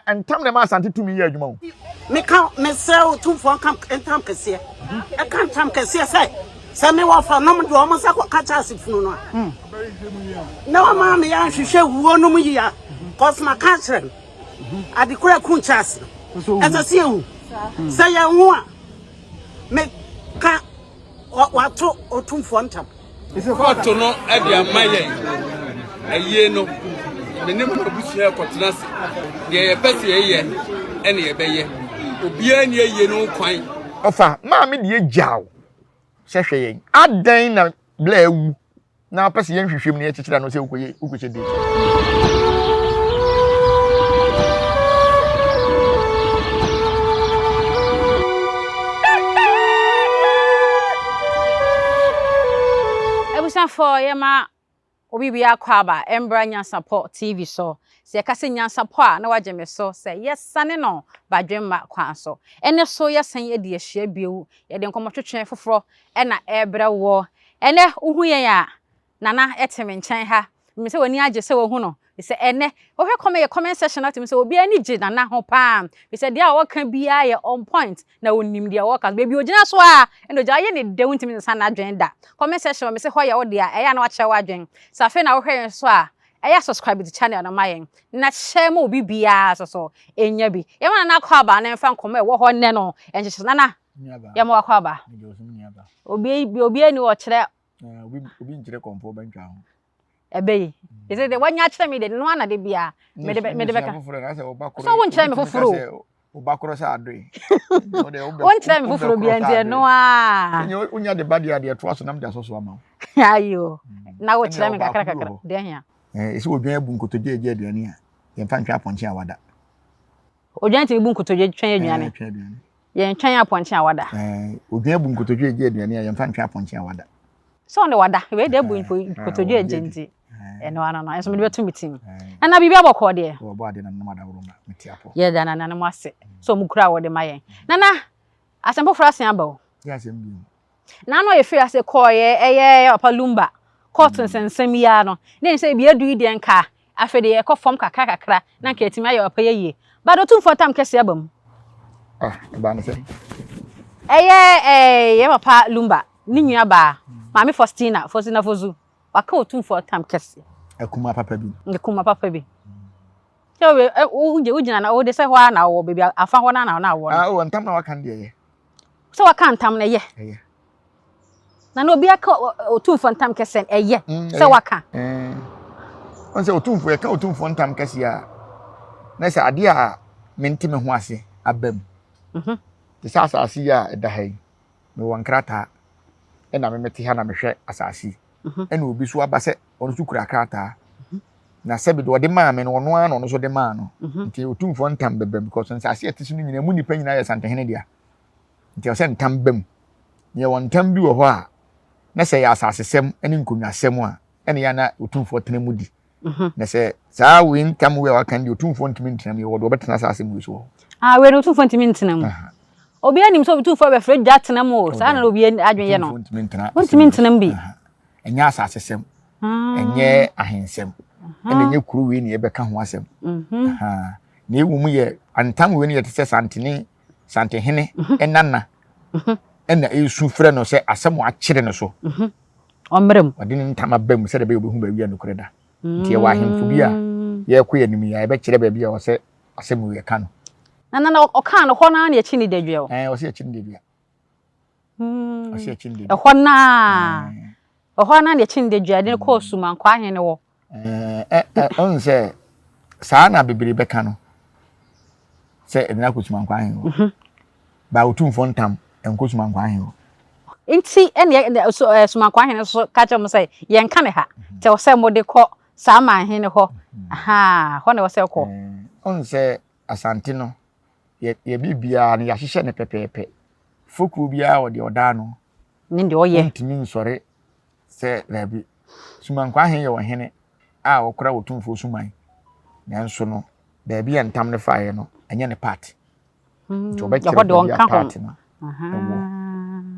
antam na ma asante tumi ye adwuma wo me ka me sell two for camp entam kese e kan tam kese say me wa fa nom do mo sa ka cha asifunu no na wa ma me ya hwehwe wuo no mu yi ya cause ma ka chere adikura kun chas esa se ehu say ya hu a me ka wa to otum for ntam Foto no e dia mayen aye no menim na busia kotenase de ye pese ye ene ye beye obia ni aye no kwan ofa ma me de agyaw hwehwe yen adan na bla ewu na pese yen hwehwem ne ekekira no se ukoye de for yema obi bia kwaba embra nyansa support TV so se ka se nyansa po a na waje me so se yesane no badwemma kwan so ene so yesan ye de ahia biewu ye de nkomotwetwe foforo e na ebra wo ene uhu yen a nana eteme nchen ha me se wani age se wo hu no se ene wo hwe comment section atim se obi ani gi nana ho pa me se dia wo kan bia ye on point na wonim dia wo ka bebi ogina so a eno ja ye ne de wuntimi nsa na adwen da comment section me se ho ye wo dia e ya na wa che wa adwen sa fe na wo hwe so a e ya subscribe to channel na mayen na share mo obi bia so enya bi ye wana na kwa ba na mfa nkomo e wo ho ne no enhye nana ye mo kwa ba obi ani wo kire obi nkire komfo bantwa ho ebe is it the one ya kire me de no ana de bia me de beka so won kire me foforo obakoro sa adoi won kire me foforo bia ntie no a unya de badia de to aso nam de asoso ama ayo na wo kire me kakra de hia isi odwan abu nkotodwe ege aduane a ye mfa ntwa aponche awada odwan ti bu nkotodwe twan aduane ye ntwan aponche awada odwan abu nkotodwe ege aduane a ye mfa ntwa aponche awada so ne wada we de bu nkotodwe ege nti eno ana no enso me betu meeting ana bibia bokọ de obo ade na namada woroma metiapo ye da na mo ase so mukura wo de mayen nana asembo frasen abawo ya asembi na no ye free ase call ye opalumba cotton sensem ya no na say bia du ide nka afede ye kofom kakra na nka etimi aye opa ye ba do tumfo tam kese abam ba no se ye papa lumba ni nua ba mami Faustina Fozu waka otumfo tam kese akuma papa bi Yewe ujina na o de se hwa na wo bebia afa ho na wo o ntam na waka de ye so waka ntam na ye na obi aka otumfo ntam kese eye se waka on se otumfo ye ka otumfo ntam kese a na se ade a mentime ho ase abam te sa asase ya da hai me wonkrata e na me meti ha na mehwe asase e na obi so aba se ono su kura krata na sebi do de ma me no ono ano no so de ma no nti otumfo ntam bebem because asase etisi no nyina mu nipa nyina ye santehene dia nti o se ntam bem ye won ntam bi wo ho a na se ya asase sem ene nkonwa sem a ene ya na otumfo tena mu di na se saa we ntam we wa kan di otumfo ntimi ntena me wo do betena asase mu so we no otumfo ntimi ntena mu obi anim so otumfo be fre ja tena mu saa na obi adwen ye no ntimi ntena mbi enya asase sem enye ahensem ene nye kuru we ni e beka ho asem na ewu mu ye antam we ni ye te santehene enana ena esu frɛ no sɛ asɛm a kyere no so omrem ɔde ne ntama bam sɛ de be obehu ba wi anokore da ntie wa ahemfo bi a ye kɔ yanim ya e be kyere ba bi a ɔsɛ asɛm we ka no na ɔka no hɔ na na echi ni dadwe o ɔsɛ echi ni dadwe ɔsɛ echi ni dadwe hɔ na na echi ni dadwe de kɔ suma nkwa ahene wɔ on sɛ saa na bebere bɛka no sɛ edina kɔ suma nkwa ahene wɔ ba otumfo ntam enkosuma nkwa ahene wɔ nti ene suma nkwa ahene so ka kyerɛ mo sɛ yɛn ka ne ha te wo sɛ mo de kɔ saa ma ahene hɔ hɔ na wo sɛ kɔ on sɛ asante no ye bibia no ya hyehyɛ ne pepepe foku bia wo de oda no ni de oye ntimi nsɔre sɛ labi suma nkwa ahene yɛ wɔhene a wokora wotumfo suman nanso no baabi ya ntam ne faaye no enye ne part nti obɛkyerɛ de part no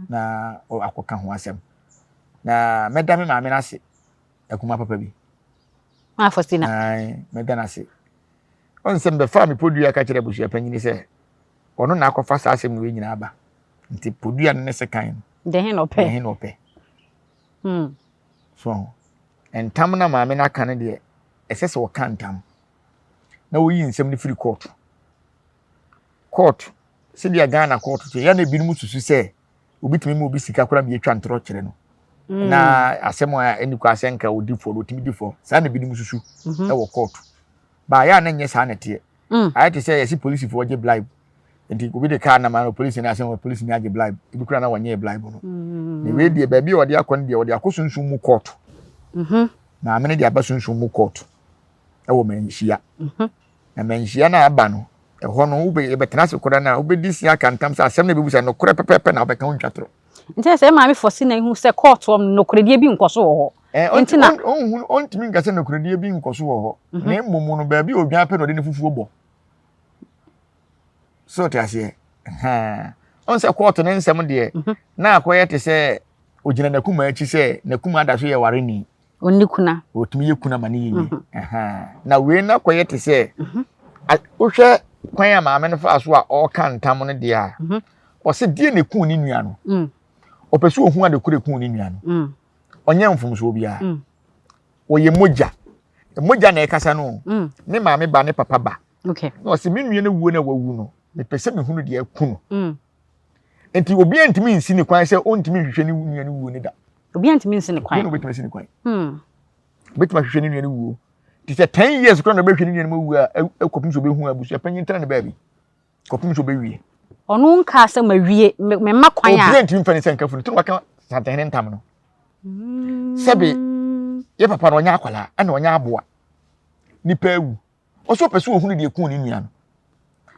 na akoka ho asɛm na meda me maame na ase akuma papa bi Faustina meda na ase On sem be fa me podua ka kire busua panyini se ono na akọfa sa asem we nyina aba nti podua ne se kan de he no pe so entam na maame na aka ne de esese wo kantam na wo yi nsem ne free court se dia Ghana court to ya na binum susu se obitimi mu obi sika kora me atwa ntro kire no na asem a eniko asenka odi fo otimi di fo sa na binum susu e wo court ba ya na nye sa na te I to say yes police for je bribe nti obi de car na man police na asem police ni age bribe ibi kura na wanye bribe no ni we die ba bi odi akon de odi akosunsun mu court na amene de abasunsun mu court e wo manhia na manhia na aba no e ho no ube betena se koda na ube disi aka ntam sa asem na bebusa no kore pepepe na obeka untwatro nti se maame fosi na hu se court om no kore die bi nkoso wo ho nti na on timi ngase no kore die bi nkoso wo ho na emmumu no ba bi odwan pe no de ne fufuo bo so te ase on se court ne nsem de na akoye te se ogina na kuma achi se na kuma da so ye ware ni onni kuna otumi ye kuna mane yi na we na akoye te se ohwe kwan ya maame no fa so a o kan tam no de a o se die ne kun ni nua no o pesu ohun ade kure kun ni nua no onye mfumso obi a o ye moja na e kasa no ne maame ba ne papa ba okay no se me nua na wuo na wawu no me pese me hunu de akunu enti obi antimi nsi ni kwan se ontimi hwehwe ni nua ni wuo ni da obi antimi nsi ni kwan no betimi nsi ni kwan betimi hwehwe ni nua ni wuo ti se 10 years kwan na be hwehwe ni nua ni wuo a ekopim so be hu abusu apanyin tara ne baabi kopim so be wie onu nka se mawie me ma kwan a obi antimi mfa ni se nka funu tun waka santene ntam no sebe ye papa no nya akwala ana onya aboa nipa ewu oso pesu ohunu de ekun ni nua no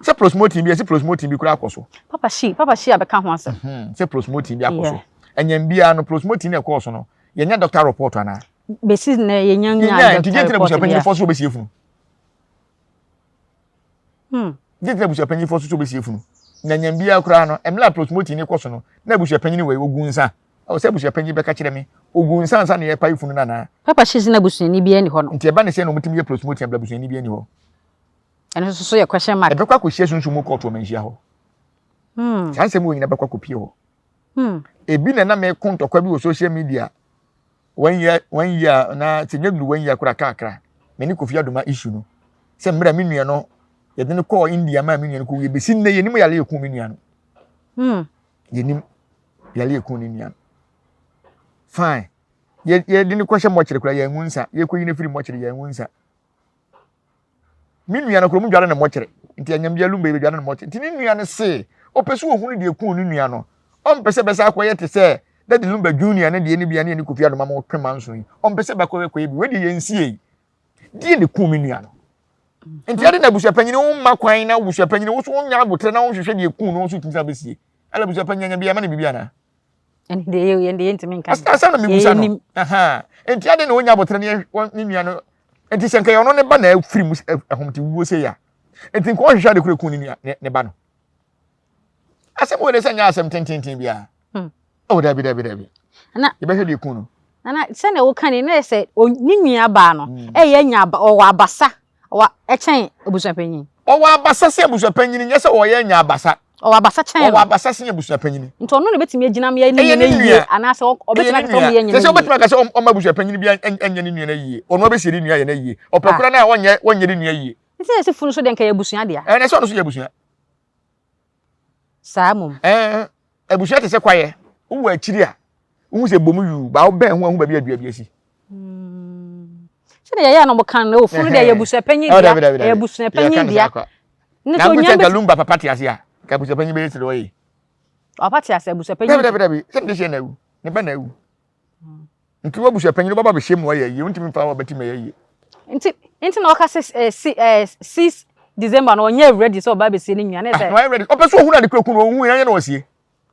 se prosmoting bi se prosmoting bi kura akoso papa shi abeka ho ase se prosmoting bi akoso enyam bia no prosmoting na akoso no ye nya doctor report ana besi na ye nya doctor report ya penyi foso be siefunu gete busu penyi foso be siefunu na nyam bia kura no emla prosmoting ni koso no na busu penyi ni we ogunsa o se busu penyi be ka kire me ogunsa nsa na ye pa ifunu na na papa shi na busu ni bia ni ho no nti e ba ne se no mutimi ye prosmoting bla busu ni bia ni ho ene so ye question mark e be kwa ko hie sunsun mu court o manhia ho chanse mu nyina be kwa ko pie ho ebi na me kontokwa bi wo social media one year na tinyeglu 1 year kura kakra me ni Kofi Adoma issue no se mra me nua no ye de ne call India ma me nua no ko ye besi nne ye nim yale ekun me nua no ye nim yale ekun ni nua fine ye de ne kwahye mo kire kura ye ngunsa ye ko yine firi mo kire ye ngunsa me nua no ko mu dware ne mo kire nti anyam bia lumba be dware ne mo kire nti ne nua no se opesu ohunu de ekun ni nua no on pese besa akoye te se Daddy Lumba Junior na de ni bia ne Kofi Adoma ma twema nso yi on pese ba ko bi we de yensie die ne ku mi nua no enti ade na busu panyini wo ma kwan na busu panyini wo so nya abotre na wo hwehwe de ku no so tinsa besie ala busu panyanya bia ma na bibia na ende ye ntimi nka asa na mi busa no enti ade na wo nya abotre ne nua no enti senka yo no ne ba na afiri mu ahomti wuo se ya enti ko hwehwe de kure ku ni nua ne ba no asem wo de sanya asem tintin bia oh dabi na ye be hwede ku no na se na wo kan na se ni nua ba no ye nya ba o abasa wa echen ebusuapanyin o wa abasa se ebusuapanyin nya se o ye nya abasa o abasa chen o wa abasa se ebusuapanyin nti ono ne betimi agina me ni yie ana se o betimi ka so me ye nya se o betimi ka se o ma ebusuapanyin bia enya ni nua na yie ono be se ni nua ye na yie o pekura na wonye ni nua yie nti se funu so de nka ebusua dia na se ono so ye ebusua saamum ebusua te se kwaye wo akiri a wo se bomu yu ba wo ben ho ba bi adua bi asi se ya no mo kan na ofunu de ya busuapanyin dia ya busuapanyin dia ne to nya be Lumba papa ti ase a ka busuapanyin be se do yi papa ti ase busuapanyin dabi se de she na wu ne ba na wu nti wo busuapanyin baba be she mu ya yi ntimi fa wo beti me ya yi nti na o ka 6 December no onye ready so ba be se ni nwa na se no ready o peso ohun na de krekun ohun ya na osie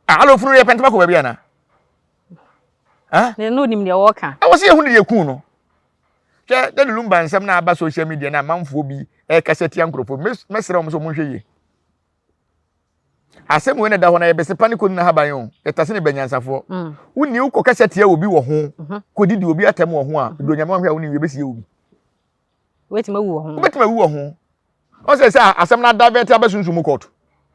alo funu ye pentema ko ba bia na ne no nim de wo ka awose ye hu de yakun no che Daddy Lumba nsem na aba social media na manfo bi e kaseti ankrofo mesere o mo so mo hwe ye asem we na da ho na ye bese paniko na haban yo etase ne banyansafo woni uko kaseti ya obi wo ho kodidi obi atem wo ho a do nyama hwe a woni we bese ye obi wetima wu wo ho wetima wu wo ho o se asem na divert abesunsumu court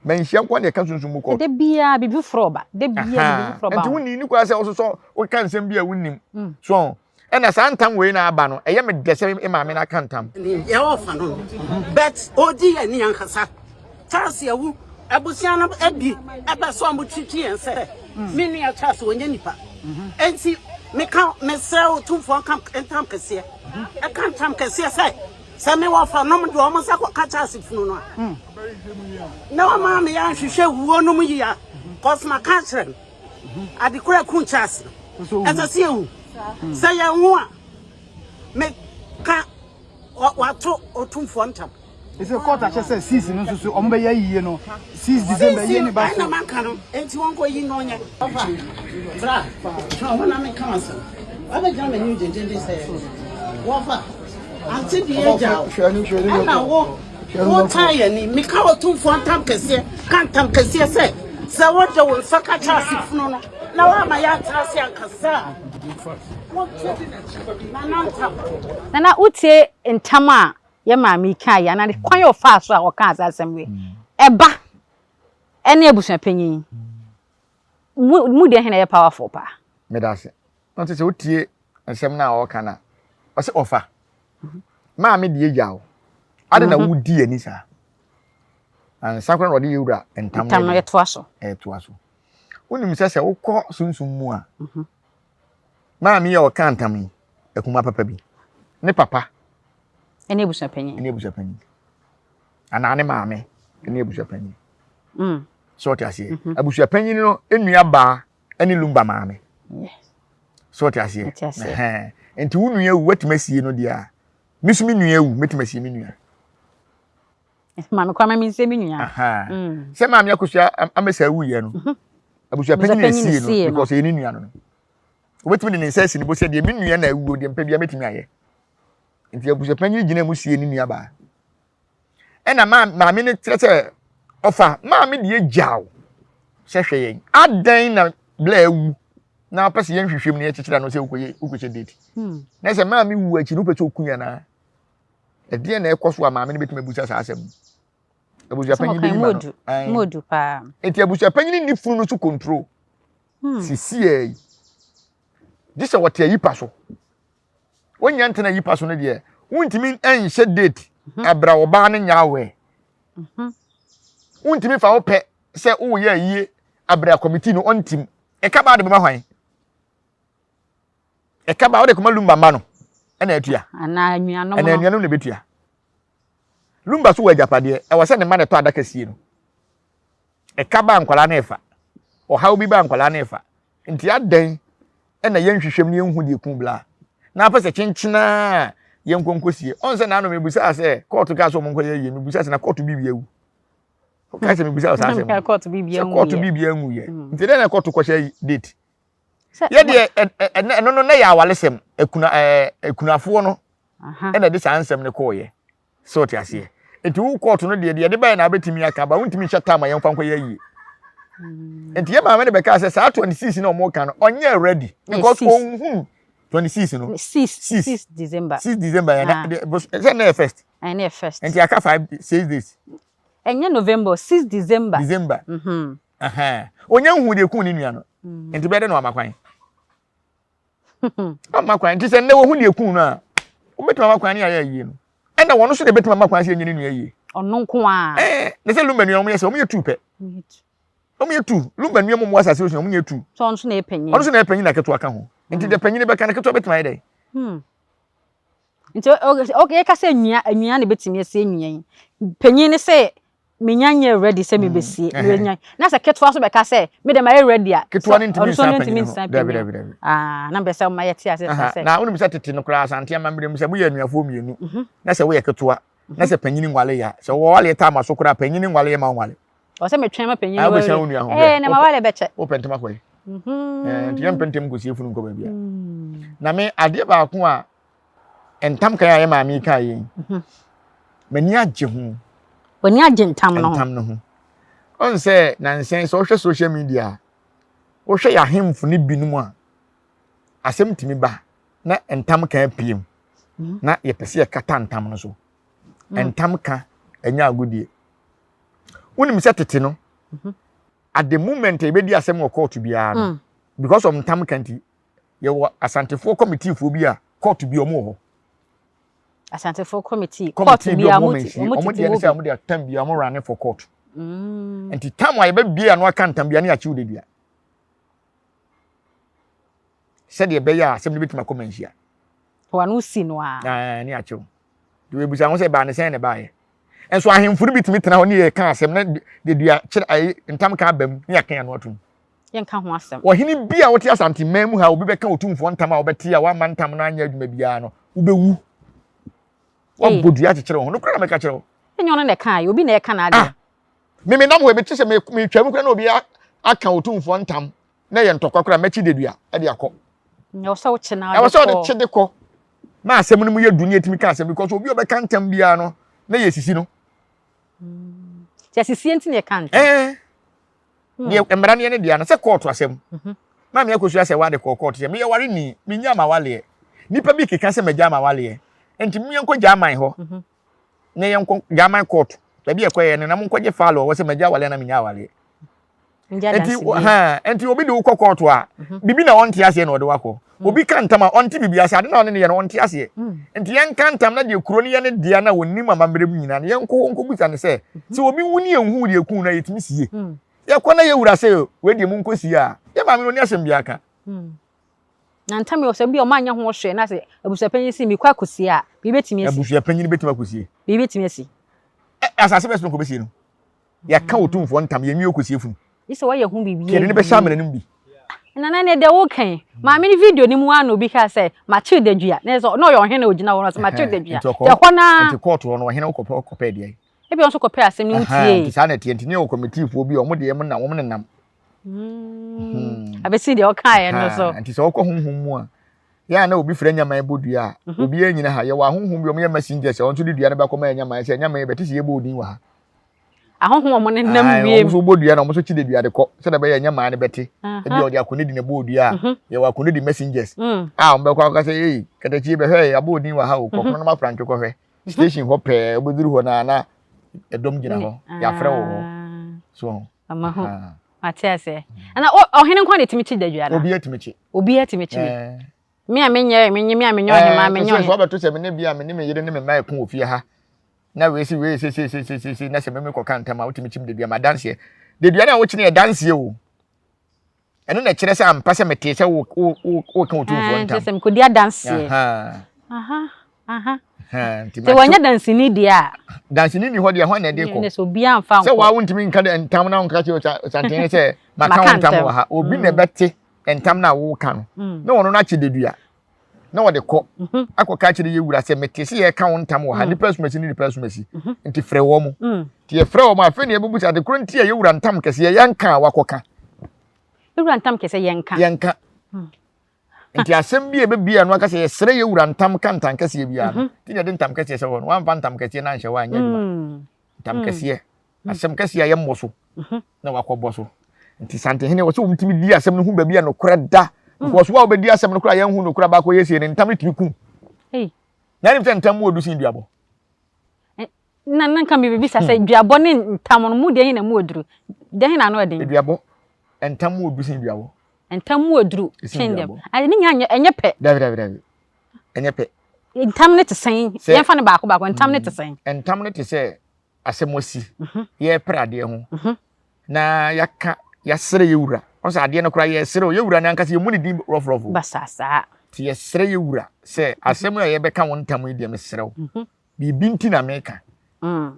menhia nko na ka sunsumu court de bia bibi froba de bia bibi froba enti woni ni kwa se so o kan nsem bia wonnim so ena santam we na aba no eye me dese e ma me na kantam ye ofa no but odi ani ankasa chance yawu abusia no abi aba so am titi ense me ni a chance wonya nipa enti me kan me sell tumfo kan entam kese e kan tam kese say me wafa no do o mo sa ka chance funu no na wa ma me ya hwehwe wuo no mu yi ya cosma cancer adikura kun chance esa se ewu say ya hu a me ka wato otumfo ntam ese quarter che say 6 no so omo be ya yiye no 6 December ye ni ba so na man kan enti won ko yi no nya ofa bra so wona me kan so aba jam me new jenjen say wofa anti di eja na wo tire ni me ka otumfo ntam kese kan tam kese say sa woda won saka cha sifunu no na wa ma ya trase ankasa Nana utie ntama ye maami kan ya na kwan yo fa so a wo kan asasem we eba ene ebusuan panyin mu de hena ye powerful pa me da se no se utie nsem na wo kana o se ofa maami de yawo ade na wudi ani sa an sakwa no de yura ntam no ye to aso wonim se wokọ sunsum mu a maami ye o kan tam ekuma papa bi ne papa ene ebusuan panyin ana ne maame ene ebusuan panyin so ti ase abusuan panyin no enua ba ene lumba maame so ti ase enti wo nua ewu wetimasie no dia misumi nua ewu metimasie mi nua maame kwa maame nse mi nua se maame akosua amesa wu ye no abusuan panyin esie no because eni nua no wetimi ne nsa si ne bo se de mi nua na ewu de mpa bia metimi aye nti abusuan panyin gina mu sie ni nua ba ena maame ne trese ofa maame de ejaw hwehwe yen adan na bla ewu na pese yen hwehwem ne ekekira no se ukoye date na se maame wu achi no pese okunya na ede na ekoso a maame ne betime busa sa asem abusuan panyin de modu pa enti abusuan panyin ni funu no so control sisi disa wote yipa so wonya ntena yipa so no de wontimi enhye date abra oba ne nyawe wontimi fa ope se wo ye yie abra committee no ontim e ka ba de bema hwan e ka ba wo de kuma lumba ma no ena atua ana anuanom ena anuanom ne betua lumba so wajapade e wose ne ma ne to adaka sie no e ka ba nkwala na efa o hawo bi ba nkwala na efa nti adan ena yen hwehwem ne enhu de kun bla na pese chenchina yen konkosie onse na no mebusa ase court ka so monko ye mebusa ase na court bibia wu o ka se mebusa ase ase court bibia wu ye nti de na court ko hye date ye de eno no na ya awalesem ekunafo no ena de sansem ne ko ye so ti ase enti wu court no de ba na betimi aka ba wuntimi hyata ma yen kwanko ye yi enti ye ma me de be ka se sa 26 na omo kan onye ready because on 26 no 6 December ya na first na first enti aka 6 days enye November 6 December onye hu de kun ni nua no enti be de no amakwan amakwan enti se ne wo hu de kun no a o betuma amakwan ni aya yie no enda wono so de betuma amakwan se nyini nua yie ono nko a ne se lumba nua mo ye se o mo ye tu pe o mo ye tu lumba nua mo asase o mo ye tu so ono so na epanyin na keto aka ho nti de panyin be kan keto betuma ye nti okay ka se anua ne betimi se anua panyin ne se menyanye ready se me besie menyanye na se keto so be ka se me de my ready a keto ne ntimi sa panyin na be se ma ye ti ase se na wonu bisa tete no kra asante ma mbere mu se bu ye anuafo mienu na se wo ye keto na se panyin ngwale ya se wo wale ta ma so kra panyin ngwale ya ma ngwale o se me twen ma panyin ngwale na ma wale be che o pentema ko nti yam pentem ko sie funu ko ba bia na me ade ba ko a entam kan ya maami kan yi mani agye ho oni agye ntam no ho on se na nsen so hwe social media o hwe ya hemfo ne binum a asem timi ba na entam kan piem na ye pese ye kata ntam no so entam ka enya agodie unim se tete no at the moment e be di asem wo court bia no because of ntam kanti ye wo asantefo committee fo bi a court bi omo ho asantefo committee court bi a omo de ne say omo de tam bi omo run for court enti tam wa ye be bia no aka ntam bia ne achi wo de bia said ye be ya asem ne bitima komanhia wanu si no a ne achi wo de we busa ho say ba ne say ne ba ye enso ahemfuru bitimi tena ho ne ye ka asem na de dua kire ntam ka bam ne aka no atum yenka ho asem ohini bia wote asante mamu ha obi beka otumfo ntam a obeti a wa man ntam na anya adwuma bia no ubewu wa bodua kekere ho no kura meka kere ho enyo no ne kan obi na e kan ade me nam we beti se me twam kura na obi aka otumfo ntam na ye ntokwa kura mechi dedua e de akọ nyo so che na e wo so de che de kọ na asem no mu ye dunia timi ka asem because obi obeka ntam bia no na ye sisi no ya sisi enti ne kan ye emra ne dia na se court asem na me akosu ase wa de court ye me ye ware ni me nya ma wale nipa bi keka se magya ma wale enti me yenko jaman ho ne yenko jaman court da bi ekoye ne na mo nkoje file wo se magya wale na me nya wale enti obi de wo court a bibi na wonte ase na ode wako obi ka ntam a onte bibi ase ade na one ne ye na wonte ase enti yenka ntam na de kuro ne ye ne dia na wonni mama mmerem nyina ne yenko buta ne se obi wuni enhu de ekun na yetimi sie ya kwana ye wura se we de mu nkosi a ya ma me no ni asem bia ka na ntam yo se bi o ma anya ho hwe na se abusuapanyin si mi kwa kosi a bi betimi asi abusuapanyin betimi akosi bi betimi asi asase beso ko besi no ya ka otumfo ntam ye mi okosi efun ise wa ye hu bibi ye ne be sha mena nim bi na ne de wo kan ma me ni video ni mu an obi ka se ma chi de dua na so no yo hene ogina wo no so ma chi de dua de ho na enti court wo no hene ko pe de ebi on so ko pe asem ni utie ti sa na tie enti ne o committee fo bi o mo de em na wo mo nam abesi de o kan no so enti so ko honhom mu a ya na obi frɛ nyaman bodua obi anyina ha ye wa honhom bi o mo ye messenger se on so de dua na be ko ma nyaman se nyaman ye beti se ye bodin wa ha ahonhom o mo ne nam wie mo so bodua na mo so chi de dua de ko se da be ye nyaman ne beti e bi o de akone di ne bodua ye wa akone di messengers o be kwa se eh kada chi be hwe ya bodin wa ha o ko no ma frank ko hwe station ho pe oboduru ho na edom gina ho ya frɛ wo so ama ho atiase ana o hene kwa de timichi da dua na obi atimichi me a menye me a menye o ma menye o so ba to se me ne bia me ne me yire ne me mai ko ofie ha na we si na se me ko kan tama otimichi de bia ma dance de dua na wo chi ne dance o eno na kire se ampa se mete se wo kan otumfo ntam se me ko dia dance aha te wanya dance ni dia dance ni ho dia ho na de ko ne so bia amfa se wa wontimi nka de ntam na nka che o santen se maka ntam wo ha obi na bete entam na wo ka no na wono na che dedua na wo de ko akoka che de yewura se metese ye ka wo ntam wo ha ni persumasi ni persumasi nti frɛ wo mu ti ye frɛ wo mu afi ne ebubu sa de kro nti ye yewura ntam kese ye yanka wakoka yewura ntam kese yanka nti asem bi e be bia no aka se ye sere yewura ntam ka ntam kese ye bia no ti ne de ntam kese se wo no wan fa ntam kese na nhye wa anya duma ntam kese asem kese ye mmoso na wakɔbɔ so nti sante hene wo so umtimi di asem no hu ba bia no kora da ko so wa obedi asem no kora ye hu no kora ba ko yesie ne ntam timi ku na ni ntam wo du sin duabo na kan bi bi sa se duabo ne ntam no mu de hin na mu oduru de hin na no de duabo ntam wo du sin duabo ntam mu oduru chendem ade ni nya enye pe david enye pe ntam ne te sen ye fa ne ba ko ntam ne te sen ntam ne te se asem osi ye prade ho na yaka ya sere yewura o sa ade no kra ye sere yewura na nkase ye mu ni di rofrofo basasa ti ye sere yewura se asem ya ye beka won ntam ide me sere bibi nti na meka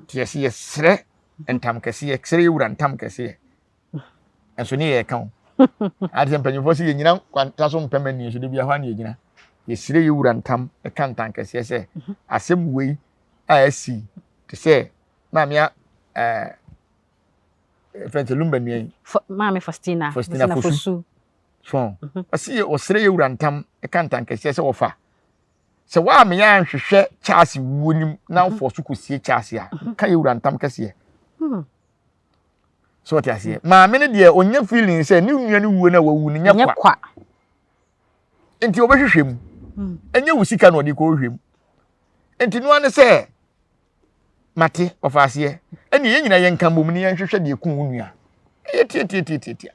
ti ye sere ntam kase ye sere yewura ntam kase ye enso ni ye kan ade mpanyufo se ye nyina kwanta so mpamani so de bia hwa na ye nyina ye sere yewura ntam e kan ntam kase ye se asem wei a asi ti se mamia French lumba ni mama Faustina Fosu so asi o sere yewura ntam e kan ntam kase se wo fa se wa me ya nhwehwe Charles wonim na mfo so kosie Charles a ka yewura ntam kase so ti ase ma me ne de onya feeling se ni nua ni wuo na wawu ni nya kwa enti obehwehwem enya wusika na odi ko hwem enti no ane se mate ɔfaase ɛne yɛn nyina yɛn kan bom ne yɛn hwehwɛ de ku wunua tie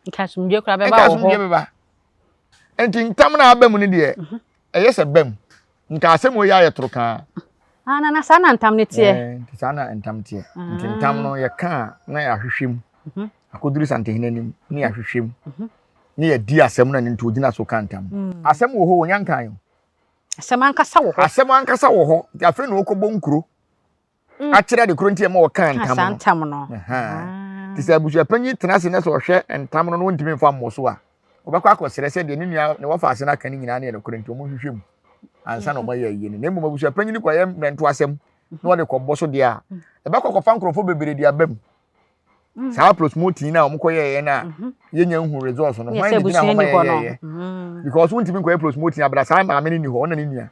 nkasumdwe kura bɛba wo ho enti ntam na aba mu ne de ɛyɛ sɛ bam nka asɛm wo yɛ ayɛ toro ka na sa na ntam ne tie nti sa na ntam tie nti ntam no yɛ ka na yɛ ahwehwem akoduru santehene nim ne yɛ ahwehwem ne yɛ di asɛm na ne nti ogina so ka ntam asɛm wo ho wo nyankan yo asɛm ankasa wo ho nti afre na wokɔbɔ nkuro akyerɛ de kuro nti ma wɔka ntam no nti sɛ abusua panyi tena se ne sɛ ɔhwɛ ntam no wontimi mfa mmɔ so a wobɛkɔ akɔsrɛ sɛ deɛ ne nua ne wɔfa ase no aka ne nyinaa ne yɛ kuro nti ɔmo hwehwɛ mu ansa na ɔmo yɛ yie ne na mmom abusua panyi kɔ yɛ mmerɛnto asɛm na wɔde kɔbɔ so deɛ a ɛbɛkɔ kɔfa nkurɔfo bebree de aba mu saa prosmoting na ɔmo kɔ yɛ na yɛnya hu results no hwan de na ɔmo yɛ because wontimi kɔ yɛ prosmoting abra saa maame ne ni hɔ ɔna ne nua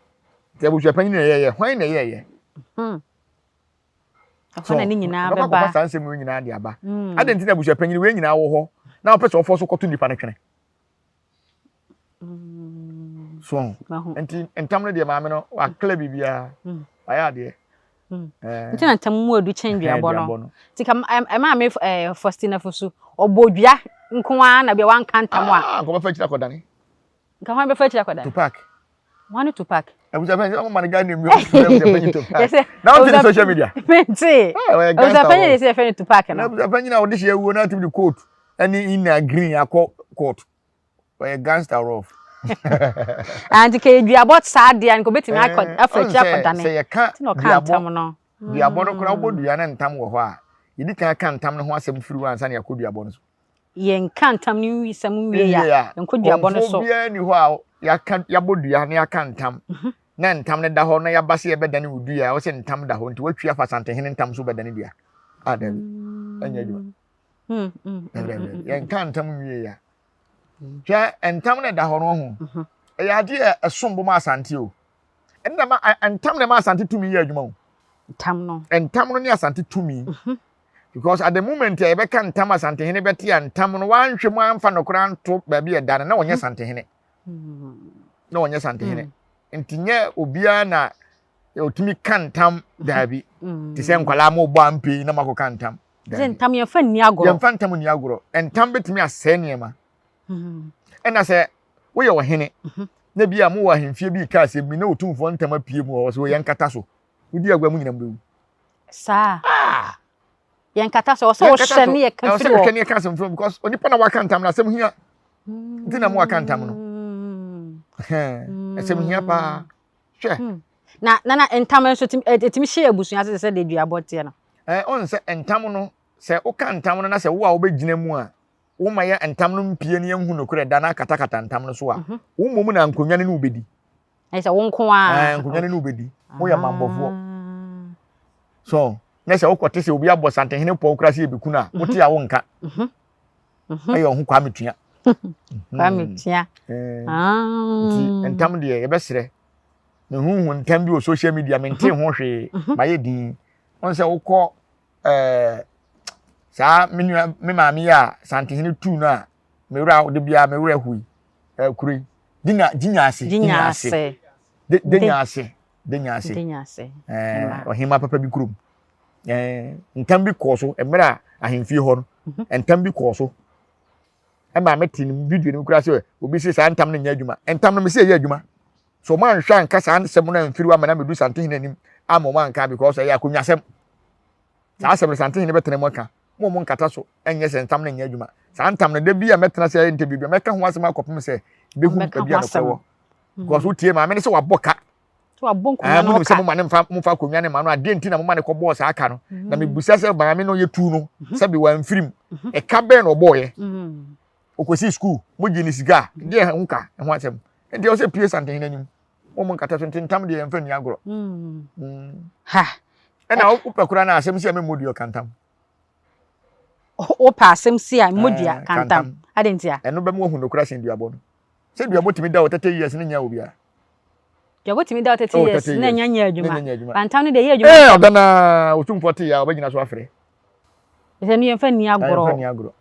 nti abusua panyi na yɛ hwan na yɛ afana ni nyina beba ba sanse mu nyina de aba adenti na busua panyin we nyina wo ho na opese ofo so kɔto nipa ne twene so enti entam no de maame no wa kla bibia aya de nti na ntam mu adu chen duabɔ no ti kam maame Faustina Fosu obodua nkoa na bia wan kantam a ko ba fa kira kodane nka hwan be fa kira kodane Tupac wani Tupac abuja panyin o man ga ne mi o Tupac now on social media penti abuja panyin dey say fa Tupac no abuja panyin na odi hye wuo na tim the court any in green akọ court for a gangster rough and ke duabɔ saa de an ko betimi akɔ afrɛkya kodane say ka no kan tam no duabɔ no kora obodua na ntam wɔ hɔ a yidi kan kan ntam no ho asɛm firi wansa na yakɔ duabɔ no so yen kan tam ni wisam wie ya enko duabɔ no so bia ni hɔ a yaka yabodua na yaka ntam na ntam ne da hɔ na yabase ye bedane wudua wo se ntam da hɔ nti watwi afa santehene ntam so bedane dua adam anya dua yen kan ntam wie ya hwɛ ntam ne da hɔ no ho ɛyɛ ade ɛsombo ma asante o ɛnna ma ntam ne ma asante tumi yɛ adwuma o ntam no ne asante tumi because at the moment e be kan ntam asantehene beti ya ntam no wanhwe mu amfa nokora nto ba bi eda na wonye santehene na wonye santehene ntinye obia na otumi kan ntam dabi ti se nkwala ma obo ampe na mako kan ntam ze ntam ye fa ni agoro ye fa ntam ni agoro ntam betumi asɛ niema ɛna sɛ wo ye ohene na bia mo wa hemfie bi ka asɛ bi na otumfo ntam apie mu wo so ye nkata so wodi agwa mu nyinam bewu saa yen kata so wo hye ne ye kan firi wo kan ye kan sem from because onipa na waka ntam na sem hia ntina mo waka ntam no sem hia pa hwe na ntam so etimi hye abusua se de duabɔ te no on se ntam no se wo kan ntam no na se wo a wo begina mu a wo ma ye ntam no mpie ne hu no kure da na kata ntam no so a wo mom na nkonwa ne no obedi ai se wo nko a nkonwa ne no obedi wo ya mambofo so na se wo kote se obi abɔ santehene pɔ kura se ebiku na wo te a wo nka ayo ho kwa metua ntam de ye besere ne huhu ntam bi o social media mente ho hwe ma ye din on se wo kɔ saa me maami ya santehene tu na mewura de bia mewura hui kuri dinya ase ohima papa bi kurum ntam bi kɔ so emra ahemfie hɔ no ntam bi kɔ so ema meti ni video ni kura se obi se saa ntam no nya adwuma ntam no me se ya adwuma so man hwa nka saa nsɛm no amfiri wa mana medu santehene anim ama man ka because ya akonwasɛm saa asɛm santehene betene mo ka mo nkata so enye se ntam no nya adwuma saa ntam no de bia metena se ya ntebibia meka ho asɛm akɔpem se behu bia no kɔwɔ because wotie ma me ne se wabɔka wabonko na no ka mo mfa konwa ne ma no ade nti na mo ma ne kɔbɔ saa aka no na mebusa se ba me no ye tu no se bi wa mfirim e ka bɛn no bɔye okosi school mo gi ni siga de nka ho asɛm ndi o se pie santehene anim mo nkata so ntam de yɛmfa ni agoro ha ɛna wo pɛkura na asɛm si a me modio kantam o pa asɛm si a modia kantam ade ntia ɛno bɛ mo hu nokura sen duabɔ no se duabɔ timi da o 30 years ne nya obia duabɔ timi da o 30 years ne nya adwuma kantam ne de ye adwuma ɔdana otumfo te ya obagina so afre ɛsɛ ne yɛmfa ni agoro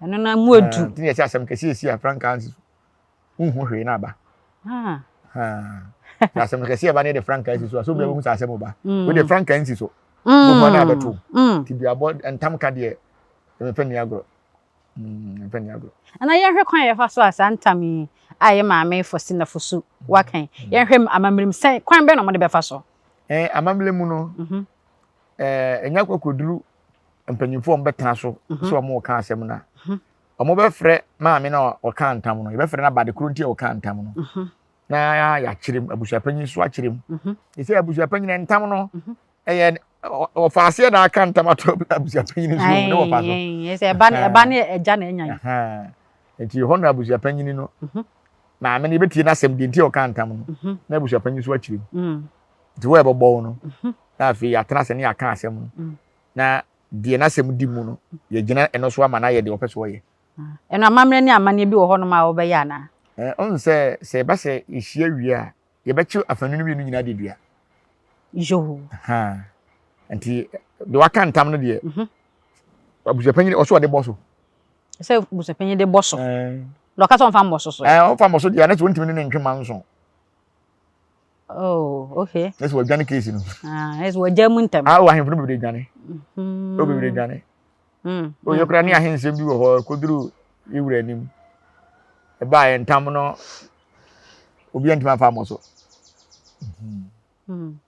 ɛno na mu adu nti yɛ asɛm kɛse esi a franka ansi hu hwe na aba asɛm kɛse aba ne de franka ansi so bia wo hu asɛm ba wo de franka ansi so Bo na beto. Ti bia bo entam ka de me fa ni agro. Me fa ni agro. Ana ye hwe kwan ye fa so asantam yi aye maame fo sinafusu wakan. Ye hwe amamrim sai kwan be no mo de be fa so. Amamle mu no. Enya kwakoduru mpanyimfo mbetena so so omo ka asem na. Omo be frɛ maame na o ka ntam no. Ye be frɛ na bade kro ntia o ka ntam no. Na ya kyerem abusuapanyin so akyerem. Ise abusuapanyin ntam no. Eye o faase na aka ntam ato abusuapanyin so no o fa so. Ese eba ne eja na enyan. Enti ho na abusuapanyin no. Maame ne betie na asem de ntia o ka ntam no. Na abusuapanyin so akyerem. Nti wo ebobo no. Na afi ya tena se ne aka asem no. Na die na asem di mu no. Ye gina eno so ama na ye de opeso ye. Eno amamre ne amane bi wo ho no ma wo be ya na. On se ba se ihia wi a ye be chi afanunu bi no nyina de dua. Jo. Anti de waka ntam no de. Abusuapanyin o so de boso. Se abusuapanyin de boso. Lo ka so on fa boso so. On fa boso de na so ntimi ne ntwe manso. Oh, okay. That's what Johnny case no. It's what German time. Wa hen funu be Johnny. O be Johnny. O yokra ni ahensem bi wo ho koduru iwura anim. E ba ye ntam no obi antima fa mo so.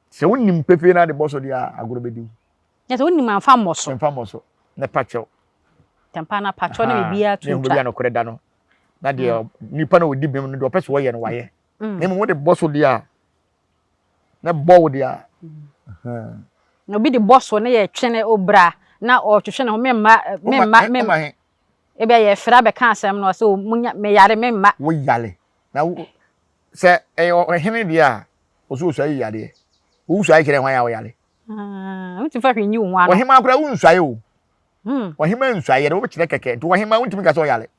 Se wonnim pepe na de boso dia agoro bediu. Yes, wonnim anfa mo so. Anfa mo so. Ne pacho. Tempa na pacho na bibia tu. Ne bibia no koreda no. Na de nipa na odi bem no de opeso wo ye no waye. Ne mo de boso dia. Na bow dia. No bi de boso na ye twene obra na o twehwe ne ho memma. Ebe ye fra be kan asem no so munya me yare memma. Wo yale. Na se hene dia o so so yare. Wo so ayi kire hwan ya wo yale. Unti fa hwenyi wo anu. Wo hema akura wo nsuaye o. Wo hema nsuaye de wo kire keke. To wo hema untimi ka so yale.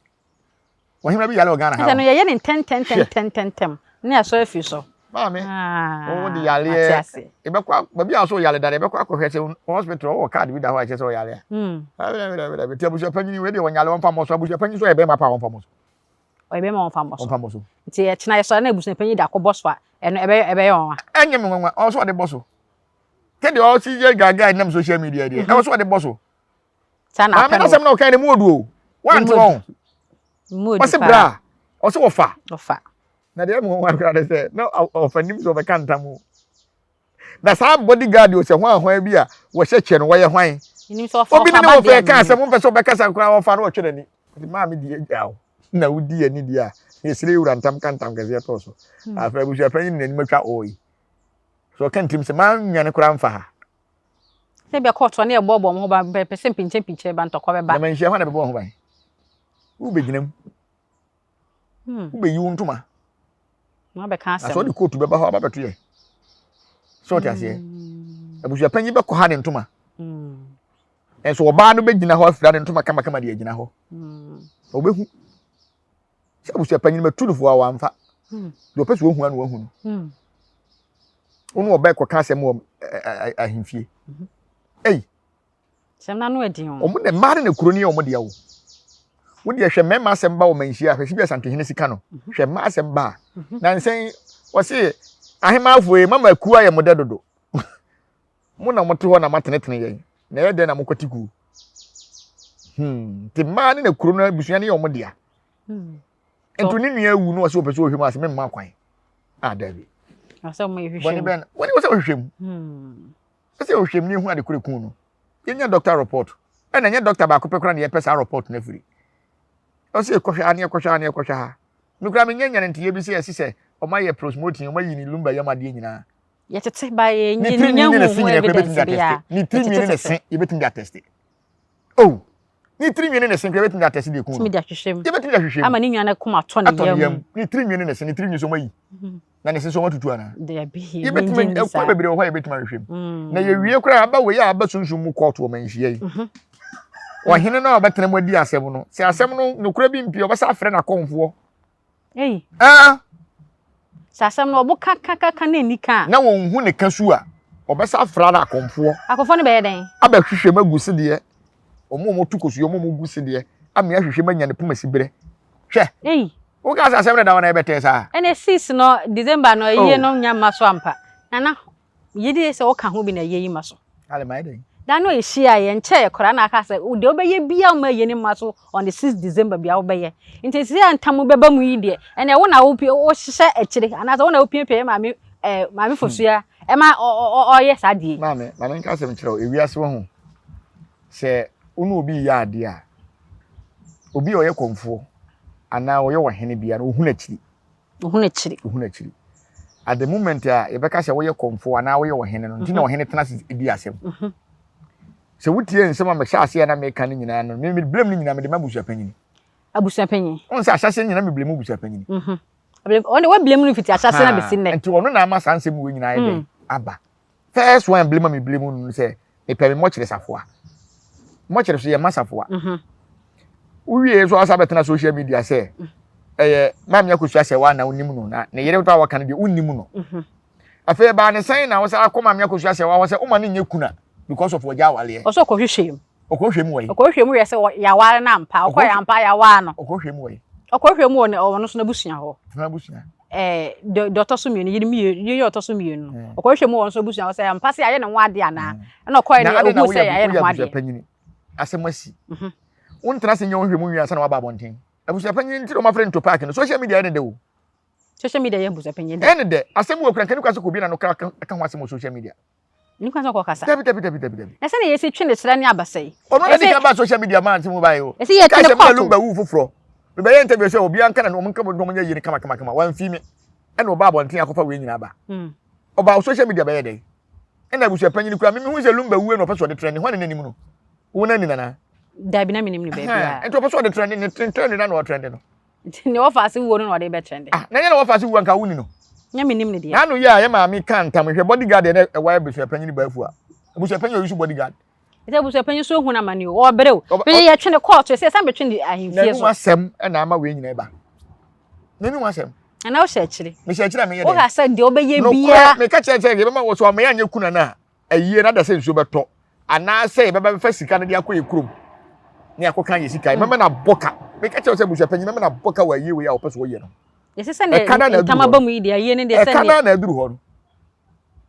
Wo hema bi yale o Ghana ha. Se no ye ne 10 na so afi so. Mami. O di yale. E be kwa ba bia so yale dare be kwa akọ hwese hospital o card bi da ho a che so yale. Be ti abusuapanyin we de wo yale won fa mo so abusuapanyin so e be ma pa won fa mo so. O e be ma won fa mo so. Won fa mo so. Ti e china so na abusuapanyin da ko boss fa eno e be yon. Enye me nwa o so de boss. Ke de o si je gaga nam social media de. E so de boss. Sa na pa. Ma sem na o kan de mu odu o. Wan ti won. Mu odu. O se bra. O se wo fa. O fa. Na de mo wan kra de say no ofanim so be kan tamu. Na sa bodyguard o se hwan bi a wo hyeche no wo ye hwan. Nim so fa. Obi ne wo fe kan se mo mpe so be kasa kra wo fa no wo twere ni. Ma me di awo. Na wudi ani di a. Yesire wura ntam kan tam gaze to so. Afa busu apanyin ni matwa oyi. So kan tim se ma nyane kra mfa ha. Se be court na e bobo mo ba person pinche ba ntokwa be ba. Na man hye hwan na be bo ho ban. Wo be ginam. Wo be yi wontuma. Ma be kan so di court be ba ho ba beto ye. So ti ase. Abusu apanyin be ko ha ne ntuma. So oba no be gina ho afira ne ntuma kama de gina ho. Obehu. Se abusu apanyin be tulufo a wamfa. Do peso ohu anu ohu no. Onu oba ko ka asem wo ahimfie. Sem na no edi ho. Omo ne mare ne kuroni omo de yawo. Wo de hwe mema asem ba wo manhia hwe bi asantehene sika no. Hwe ma asem ba. Na nsen wo se ahema afoe mama ku aye mode dodo. Mo na mote ho na matenetene yen. Na ye de na mokotiku. Ti ma ne kuro na busua ne omo de a. Ento ni nua wu no wo se opeso ohwe ma asem mma kwan. Dabi. Asa mo yehwe. Boni ben. Woni wo se ohwem. Se ohwem ni hu ade kure kun no. Yenya doctor report. Na nya doctor ba ko pekura ne ye pesa report na firi. O se kohwa ane kohwa ha. Nukura me nyanya ntiye bi se yesi o ma ye promoting o ma yi ni lumba yamade nyina. Ye tete ba ye nya hu evidence bia. Ni 3 million na sen ye betim da test. Oh. Ni 3 million na sen ye betim da test de kun. Timi da hwehwem. Ye betim da hwehwem. Ama ni nwa na kuma to ne yam. Ni 3 million na sen ni 3 million so ma yi. Na ne sen so ma tutu ana. De bi. Ye betim e kwa bebre ho ye betim hwehwem. Na ye wie kura aba we ya aba sunsun mu court o manhia yi. Ohene na obetena mu adi asem no. Se asem no nokura bi mpi obesa afre na konfo. Sasam no obo kaka na nika. Na won hu ne kasu a obesa afra na konfo. Akofo ne be den. Aba hwehwe magusi de. Omo tukosu omo gusi de. Ame ahwehwe manya ne pomasi bere. Hwe. Wo ka asem na da wana ebete sa. Ene 6 no December no ye no nya maso ampa. Nana yidi se wo ka ho bi na ye yi maso. ale mai dey da no ehia ye nche kora na aka say de obeye bia ma ye ni maso on the 6th December bia obeye nti se antam beba mu yi de ene wo na wo hye ekire ana wo na wo pie ma me fosua e ma oye sadie ma me nka sem kire o ewiase wo ho se unu obi ya ade a obi oye konfo ana oye wo hene bia na ohun akiri at the moment e beka se woye konfo ana woye wo hene no nti na wo hene tena se edi asem se wutie nsem a me hya ase na me ka ne nyina no me blame ne nyina me de mabusu apanyini on se ahyase nyina me blame mabusu apanyini on we blame no fiti ahyase na besi ne nti ono na ama sansem wo nyina ebe aba first one blame me blame no se me pe me mo kire safoa mo kire so ye masafoa uwie so asa betena social media se mam yakosua se wa na unim no na yere to awaka no de unim no afa ba ne san na wo sa akoma mam yakosua se wa wo se o ma ne nyekuna because of oja wale oso kohwehwem we okohwehwem ye se ya ware na mpa okoya ampa ya wa no okohwehwem we ono so na busua ho na busua doctor so mienu yiri otoso mienu okohwehwem wo so busua ho se ampa se aye ne ho ade ana na okoya ne obu se aye ne ho ade asemasi untra se nyo hwehwem wiasa na wa ba bonten abusu apanyini ntiro ma friend to park no social media ene de wo social media ye busu apanyini ene de asem wo kran kan kwaso ko bi na no ka ho asem social media ni kwaso ko kasa tabi ese ne yesi twene sira ni abasai ono na dika ba social media man timu bae o ese ye twene kwa lumba wu fufuro be ye interview se obi anka na no munka mo nya yiri kama wan fi me ene oba bonten akofa we nyina ba oba social media bae de ene abusu apanyini kwa me hu se lumba wu no person de trend ho ne nanim no wo na ni nana da bi na minim ni baby ah ento person de trend ni trend na no trend no ni offer wo no de be trend na nya na offer wo anka wuni no nya minim ni de na no ya ma mi kan tam hwe bodyguard na wa abusu apanyini ba afu a abusu apanyini oyisu bodyguard ite abusu apanyini so hu na mani o berew be ye twene court se san between the ahimfie so na asem na ama we nyina ba na ni asem na o hye kire me hye kire me ye de o ga se de obeye bia me ka kire be ma wo so ma ya nya kuna na ayie na da se nso beto ana se be ba fa sika na de akoye krom ni akokan ye sika me na boka me ka kire se abusu apanyini me na boka wa ayie we ya opeso wo ye no yesi se ne tamaba mu ide ayie ne de se ne kana na aduru ho no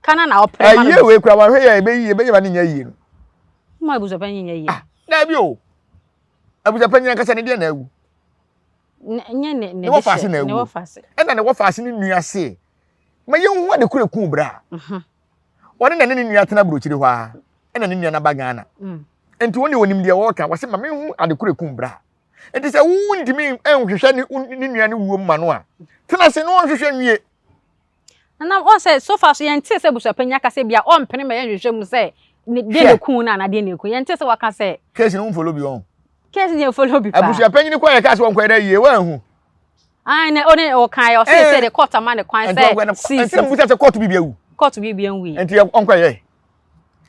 kana na opre ma ayie we kura wa hwe ya ebe ba ne nya yie no ma abusu apanyini nya yie na bi o abusu apanyini ka se ne de na awu ne wo faase na awu na ne wo faase ne nua se ma ye hu ade kura ku bra woni na ne nua tena bro chiri hɔ a na ne nua na ba Ghana enti woni wonim de wo ka wase ma me hu ade kura ku bra enti se wu ndimi enhwehwɛ ne nua ne wuo ma no a tena se no nhwehwɛ nwie na on say so far so yente se busu apanya ka se bia on pene ma yenhwehwɛ mu se de ne ku na na de ne ku yente se waka se case no follow bi on case ne follow bi pa abusu apanya ni kwa ya ka se won kwa da yie wa hu ai na one o kan ya o se de court ma ne kwan se enti mu se court bi awu court bi anwu enti on kwa ye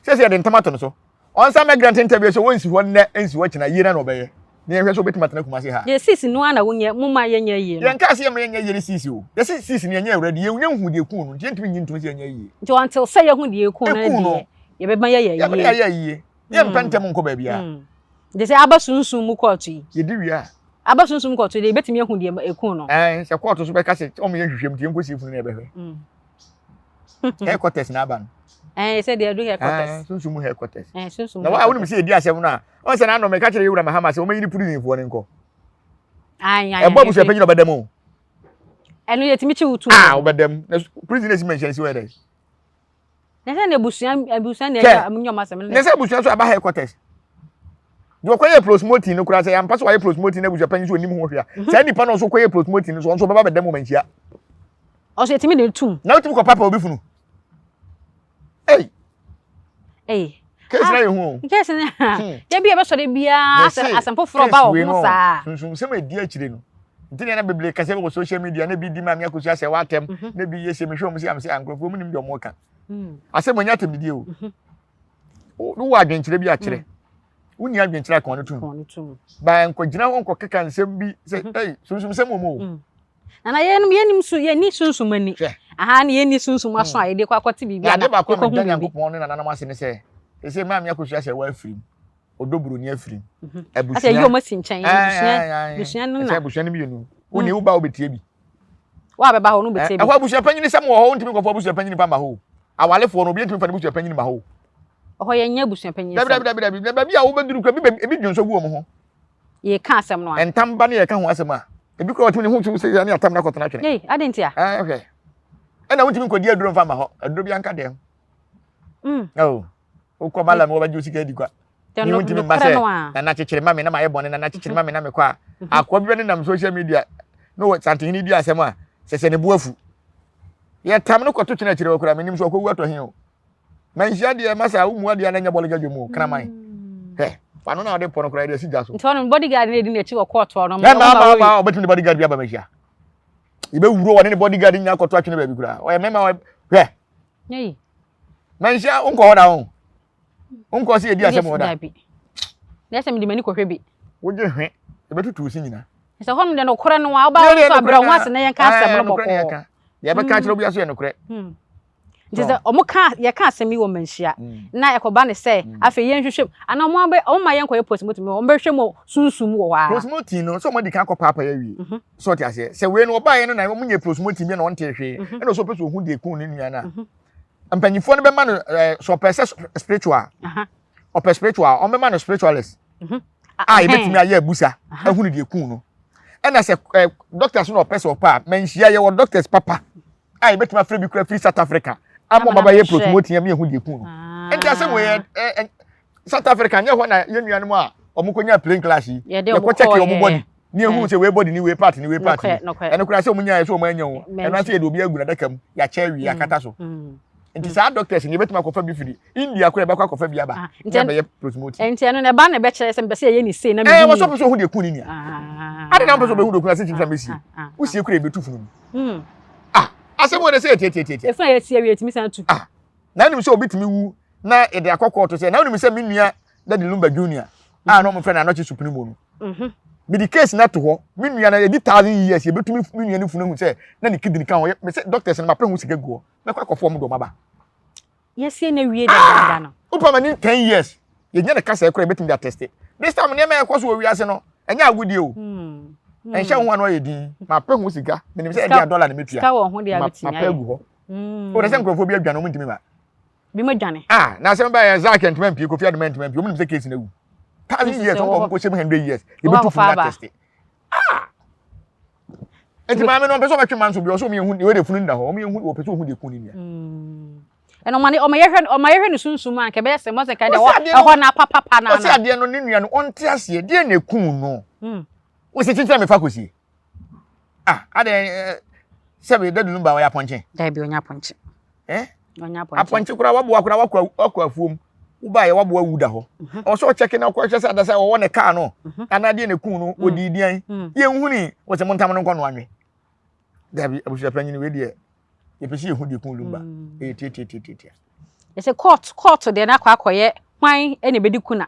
se de tomato no so on sa migrant interview so won si ho na ensi wo kina yie na no be ye ne hwe so betima tena kuma se ha ye sisi no ana wonye muma yenya yie no yanka se ye menya yie sisi o ye sisi ne yenya awrade ye nya hu de ku no nti ntimi nyintum se yenya yie nti until say ye hu de ku na de ye be ban ye yie ye mpantem nko ba bia de se abasunsun mu court yi ye di wia abasunsun court de betimi hu de eku no se court so be ka se o me hwehwem ti enko si funu na be hwe headquarters na ban say de do headquarters sunsun mu headquarters sunsun na wa wonu me se edi asem na on se na no me ka kire yewura mahama se o me yini puri ni fo ne nko e bo busu apanyi no bedam o enu yetimi chi wutu o bedam na prisoners mention si we dey na se na busuan na ya amnyoma asem na se busuan so aba headquarters do ko ye promoting no kura se ya mpaso wa ye promoting na busu apanyi so onim ho hwea se nipa no so ko ye promoting so on so baba bedam o manchia o se yetimi de tum na utim ko papa obi funu kesi na yehu kesi na ya bia be so de bia asampo fro ba wo mu sa sunsun se ma di akire no ntine na beble kase be social media na bi di ma me akosu ase watem na bi ye se me hwe mu se am se ankrofo mu nim de mo ka ase mo nya tem di o no wa adwenkyire bi akire wuni adwenkyire kan no tum ba enko gina ho enko keka nsem bi se sunsun se mo mo na yenim su ye ni sunsun mani aha na ye ni sunsun aso a ye de kwa kwati bibia na ko me dan yankopon no na nanam ase ne se ese ma me akosu ase wa afrim odoburu ni afrim abusia ase yo masi nchen busia no na ase busia ni mienu woni wo ba obetie bi wa beba ho no betie bi afa busia panyi ni sam wo ho ntimi ko fa busia panyi ni pa ma ho awalefo no obi ntimi fa busia panyi ni ma ho Oho ye nya busu panyin. Da bia wo beduru kwa ebi dwonso gu omo ho. Ye ka asem no a. Entam ba ne ye ka ho asem a. Ebi ko otumi ne ho tu se ya ne atam na kotona twene. Hey, adentia. Okay. Ena wutumi ko di aduro mfa ma ho. Aduro bi anka de. Oh. Ukọ mala me wo ba ju sika di kwa. Ni wutumi ma se na chechire ma me na ma ye bone na chechire ma me na me kwa. Akwa bi ne nam social media. No santin ni di asem a sese ne buafu. Ye tam no koto twene chire wakura me nim so akwu ato hen o. Manhia de masa umu ade na nya bole gadwemu kraman. He. Pano na ode pono kura ide si jaso. Nti ono bodyguard na edi na chi wo court no. Ma obetumi bodyguard bia ba mahia. Ibe wuro woni bodyguard nya koto atwene ba bi kura. O ye mema he. Yey. Manhia unko hoda ho. Unko se edi asem hoda. Na ese mi de mani ko hwe bi. Wo je hwe. Ebe tutu si nyina. Ese ho no kore no wa oba wo so abra ho ase na yen ka asem no boko. Ya be ka kire obi aso ye no kore. Nti omo ka ye ka asem yi wo manhia. Na ekoba ne se afa yen hwehwem. Ana omo aba omo ma yen ko ye postmortem omo be hwem sunsum wo wa. Postmortem no so mo di kan ko papa ya wi. So ti ase. Se we no oba ye no na mo nye postmortem bi na won te hwe. E no so peso hu de kun ni nua na. Ampanyifo no be ma no so pese spiritual. Ope spiritual, o be ma no spiritualist. E betimi aye abusa. Ahunu de kun no. E na se doctors no pese opa manhia ye wo doctors papa. E betimi afre bi kura free South Africa. Amo baba ye promote ya me hu de kun no. Enti asem we South Africa nya ho na ye nua no mu a omukonya plane class yi. Ye ko check your body. Ni ehu se we body ni we part ni we part. Eno kura se omunya ye so omunya wo. Eno ase ye de obi agu na dakam ya che wi akata so. Enti sa doctors ni betuma kofa bi firi. India kura be kwa kofa bi aba. Ya be ye promote. Enti eno na ba na be chere se be se ye ni sei na me. Wo so peso hu de kun ni nia. Ade na peso be hu de kun ase chimfa mesi. Wo sie kura be tu funu. Asem wo de se tietietie. Efa ye tie wi etimi san tu. Na nim se obitimi wu na e de akokọ to se na nim se menua Daddy Lumba Junior no mo friend anochi supuni mo no. Me the case na to ho menua na e di 1000 years e betumi menua ni funu hu se na ni kidney kan ho me se doctors na ma pre hu sika guo me kwa akofo mo do maba. Yes ye na wie da no. Upa mani 10 years ye nya na kasa e kora betumi da test. This time na me e kwaso wi ase no enya agudi o. Enhye ho anu ye din ma pre hu sika me nim se e dia dollar na metua. Sika wo ho de abetinya. Ma pre gu ho. O de se nkrofo bi adwa no mo ntimi ba. Bi mo dwane. Na se mba ya Zack and Mempi Kofi Adament Mempi omu nim se case na wu. 1000 years on ko 700 years e betu fu na test. Enti ma me no be so betwe man so bi o so me hu we de funu nda ho o me hu o peso hu de kun ni nia. Eno mani o ma yehwe no sunsum an ke be se mo se ka de ho na papa na na. O se ade no ni nua no on te ase de na kun no. O se chichira me fa kosi. Ade se be Daddy Lumba wa ya ponche. Da bi onya ponche. Onya ponche. Aponche kura waboa kura wakwa afuom. Uba ye waboa wuda ho. O so check na kwa hwese adasa wo ne car no. Ana de na kun no odidian. Ye nhuni wo se montam no nkwa no anwe. Da bi abusu apanya ni we de ye pese ye hu de kun Lumba. Tie. Ye se court de na kwa akoye hwan ene bedi kuna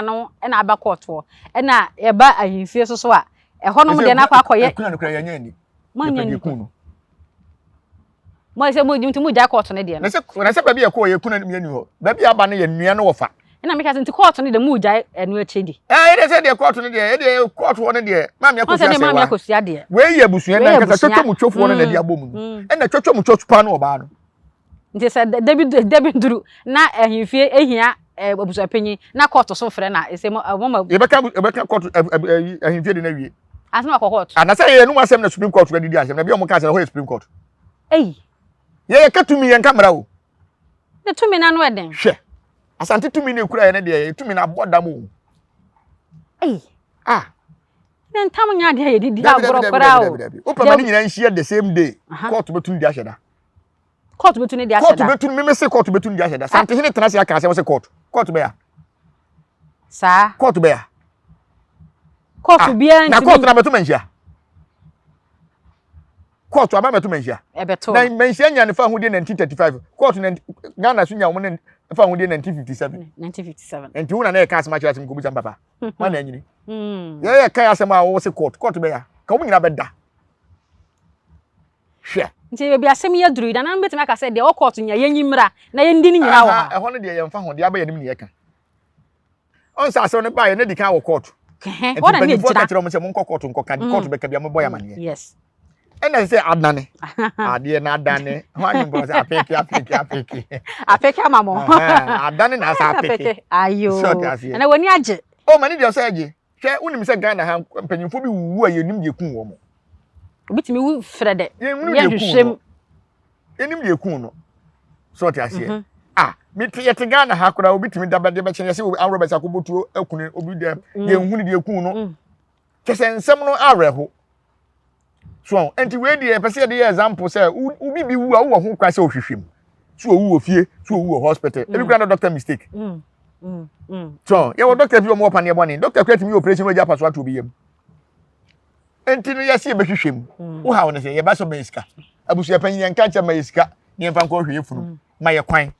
no ena aba court wo. Ena ye ba ahimfie so a eho no de na kwa akoye kuna no kra ya nya ni. Manya ni kun no. Mo se mo dimtu mu ja court ne de no. Na se ba bi e ko ye kuna ni ho. Ba bi aba ne ye nua no wofa. Ena me ka se nti court ne de mu ja enu echedi. Ye de se de court ne de ye de court wo ne de ma me akosia se wa. Se de ma me akosia de. We ye busua na nka twotwo mu twofo wo ne de abom no. Ena twotwo mu twotwo no oba no. Nti se David Nduru na ahimfie ehia abusu panyin na court so frɛ na ese mo ye beka court ahimfie de na wie. Asema kwa court. Na say ye no asem na Supreme Court ga didi asem na bi o mo ka say ho Supreme Court. Ye katumi ye nkamera o. Ne tumi na no eden. Hwe. Asante tumi na ekura ye na de tumi na bodam o. Ne ntam nya de ye didi agoro kora o. O pama ni nyina nhia the same day. Court betun di aheda. Court betun di aheda. Court betun me say court betun di aheda. Sante hine tena se aka say we court. Court be ya. Sa. Court be ya. Court bia na court na betu manhia. Court aba betu manhia. Ebeto. Na manhia nya ne fa hu de 1935. Court na Ghana so nya wo ne fa hu de 1957. 1957. Enti hu na na e ka asema kyerɛ asem ko bi papa. Ma na anyini. Ye ka asema wo se court be ya. Ka wo nyina bɛda. Hwɛ. Nti be asem ye duru da na betima aka sɛ de o court nya ye nyimra na ye ndi ni nyina wo ha. Ɛhɔ no de ye mfa ho de aba ye nim ne ye ka. On sa asem ne ba ye na di kan wo court. What an ejira. Court be ka bia mo boy amane. Yes. ena say adane ade na adane ho anyi bro say apeke Apeke amamo. adane na say apeke ayo so that's it na wani age o mani dey say age hwe unim say Ghana ha mpanyimfo bi wuwu a yenim de kun wo mo obitimi wu frede ye hwehwem enim de kun no so that's it meti yete Ghana ha kora obitimi dabade be kyen ye say Robert akobotuo akunu obi dem ye hunu de kun no kese nsem no areho so enti we dey pese dey example say ubi bi wu a wo ho kwa say ohwehwem so owu ofie so owu hospital every grand doctor mistake so ye wo doctor bi o mo pane boni doctor kwetimi operation oja paso ato bi yam enti no ye say be hwehwem wo ha wona say ye ba so be iska abusua panyin yanka cha ma iska ne mfa nko hwe funu ma ye kwan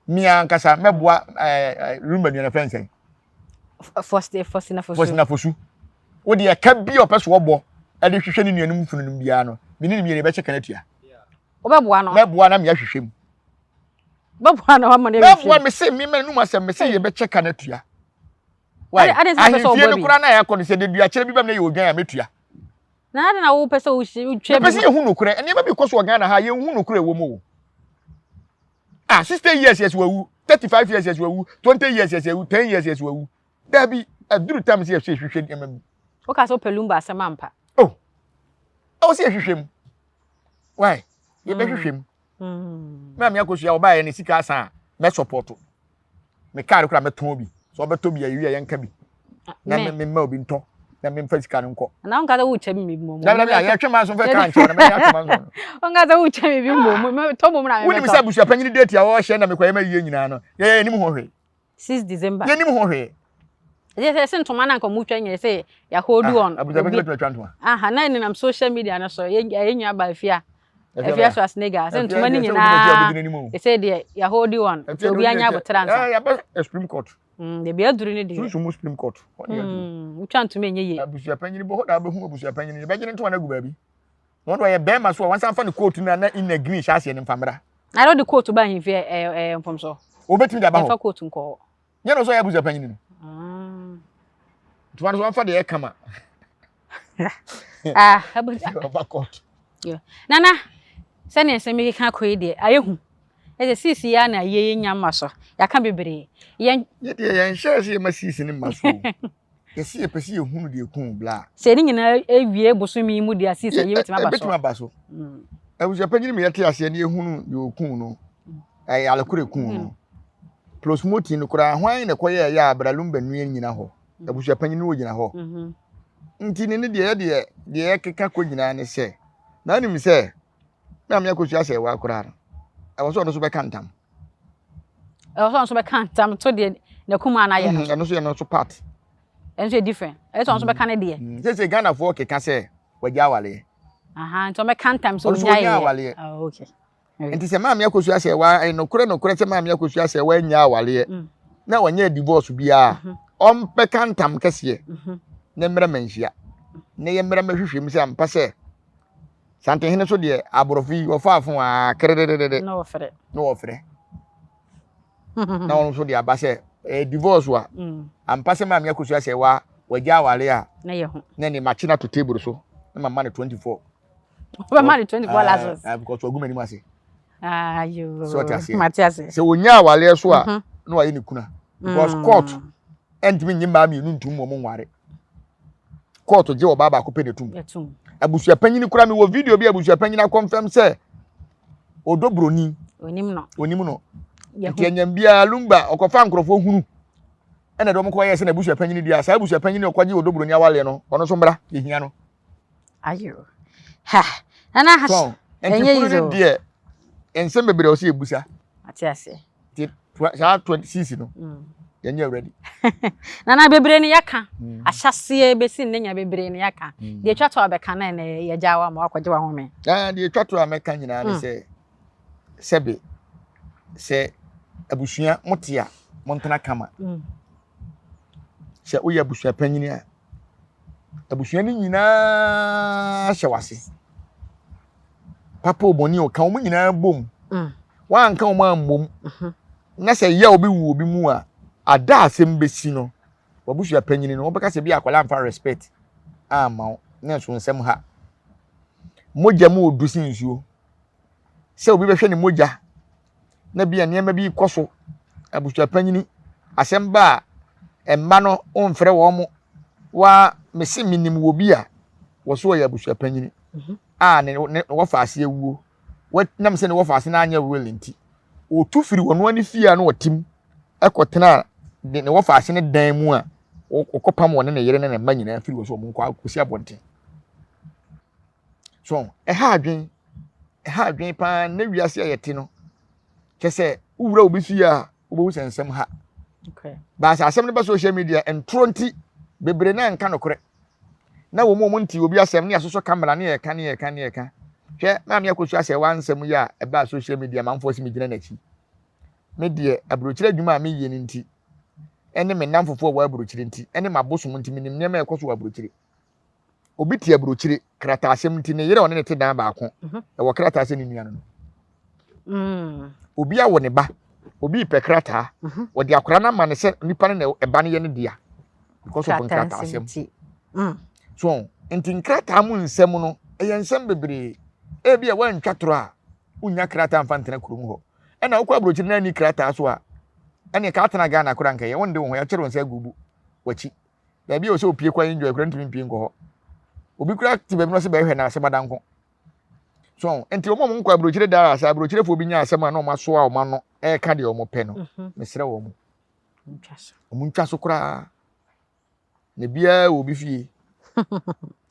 mia nkasa meboa rumba ni na fensen Fosina fosu wo de ka bi opeso obo e de hwehwe ni nuanum fununum bia no mini mi be cheka na tua obeboa no meboa na me ahwehwem beboa no ma na meboa me se me num asem me se ye be cheka na tua why ahifie no kura na ya ko no se de dua kire bi bam na ye odwan ya metua na ade na wo pese wo twa pese ye hu no kura ene ba bi koso Ghana ha ye hu no kura wo mo 60 years yes wawu 35 years yes wawu 20 years yes wawu 10 years yes wawu there be aduru time say hwehwe emam o ka so pelumba asema mpa o say hwehwem why ye be hwehwem me akosia oba ye ne sika asa me support me car kura me ton bi so obeto bi ayi ye nka bi na me ma obi nto na me mfa sika nko na onka da wo chemi mi mo na ya twema so fe kan che na me ya twema so onka da wo chemi bi mo me to mo na me woni mi say busua panyin date ya wo hye na me kwaye ma yiye nyina no ye nim ho hwe 6 December ye nim ho hwe ye say sentoma na nko mu twa nye say ya hold on abuja panyin twa twantoma aha na ni nam social media na so ye nyu aba afia so asnega sentoma ni nyina ye say de ya hold on so bi anya botra ya be Supreme Court de bi aduru ni de so Supreme Court utwa ntoma enye ye abuja panyin bo hoda be hu abuja panyin be gine ntoma na gu baabi won do ye be ma so wan san fa ne court na in agree sha ase ne mfamra na ro de court ba hifie mfom so obetimi da ba ho fa court nko nye no so ya abuja panyin no tuwan so fa de ye kama abuja ba court nana sane nsemi ka koyi de ayehu eze sisi ya na ye nyama so ya ka bebre ye ye share se ma sisi ni maso ye si epesi ye hunu de kun bla se ni nyina ewie bosumi mu de asisi ye betima baso abuja panyin me yete ase ne hunu de kun no alekure kun no plus moti no kura hwan ne koye ya abralumba nua nyina ho abuja panyin wo nyina ho nti ne de keka ko nyina ne se na anim se na me akosu ase wa kura no e so no so be kantam so be kantam to de na kuma na ye no so ye no so part enso different so be kan de se Ghana for keka se wagya wale aha so be kantam so nya ye okay enti se ma me akosu ase wa no kure se ma me akosu ase wa nya wale na wanya divorce bia ompe kantam kese na mmere manhia na ye mmere mahwehwem se ampa se sante hene so de aborofi ofaafo a krererere no ofre na won so de abase divorce wa ampa se ma me akosu ase wa wagya wale a na ye ho na ni machina to table so na mama ne 24 ba ma ne 24 lazos because ogumani ma se ayo so tiase matiase se wonya wale so a na wa ye ne kuna because court entimi nyimba mi nu ntum mo nware court je oba ba ko penetum abusua panyin kura mi wo video bi abusua panyin confirm say odobroni onim no yanyam bia lumba okofa nkrofo hunu ena do mo ko yese na abusua panyin dia sa abusua panyin okwaje odobroni awale no ono so mbra yehia no ayo ha ana ha so enye yizo die ensem bebere o se ebusa atiase ti 26 no yanya ready nana bebre ni yaka ahyase besi nnenya bebre ni yaka de twato abeka na na ye jawa ma akwaje wa home de twato ameka nyina ne se sebe se abusua motia montana kama se oya abusua panyini a abusua ni nyina hyewase papa oboni o kan mu nyina bom wa nka o ma mbom na se ye obi wu obi mu a ada asem besi no wabusua panyini no obeka se bi akwala amfa respect ama na so nsem ha mogya mu odusi nsuo sɛ obi bɛhwɛ ne mogya na bia nneɛma bi kɔso abusua panyini asɛm ba emma no onfrɛ wɔ mo wa mesi minim wɔ bi a wɔso yɛ abusua panyini ne wɔfa ase awuo nam sɛ ne wɔfa ase na anya wɔ lenti otu firi wɔno ani fia no wɔtim ɛkɔtena ne wɔfa ase ne dan mu a okɔpam wɔne ne yere ne ne mma nyinaa firi wɔ so ɔmo nkɔ akɔsi abɔnten so ɛha adwen pa na wiase ayɛte no kyɛ uwura obi fie a obo sensɛm ha okay ba asɛm ne ba social media entro nti bebre na nka nokore na wo mo nti obi asɛm ne asoso camera ne yɛ ka hwɛ na me akosu asɛ wansɛm ya ɛba social media manfo si me gyina n'akyi me de abrokyire adwuma a me yie ne nti ɛne me namfofo wa abrokyire nti ɛne mabosom nti me nim ne ma ɛkɔso abrokyire obi tie abrokyire krata asɛm nti ne yere one ne te dan baako ɛwɔ krata asɛm ne nua no obi awo ne ba obi pɛ krata wɔde akora na ma ne sɛ nipa ne ɛba ne yɛ ne dia because of krata asɛm so nti krata mu nsɛm no ɛyɛ nsɛm bebree ebi a wantwa toro a unya krata mfantena kurom hɔ ɛna wokɔ abrokyire na ni krata so a ɛne ka atena ga na akora nkɛyɛ wonde wo ho ya kyerɛ nsa gugu wachi da bi o sɛ opie kwa enjoy kora ntumi mpie nkɔ hɔ obi kura ti baabi no sɛ bɛhwɛ na asɛm adanko so nti omo nkɔ abrokyire da asa abrokyire fo bi nya asɛm a na ɔma so a ɔma no ɛka de ɔmo pɛ no mesrɛ wɔ mo ɔmo ntwa so kora ne bia obi fie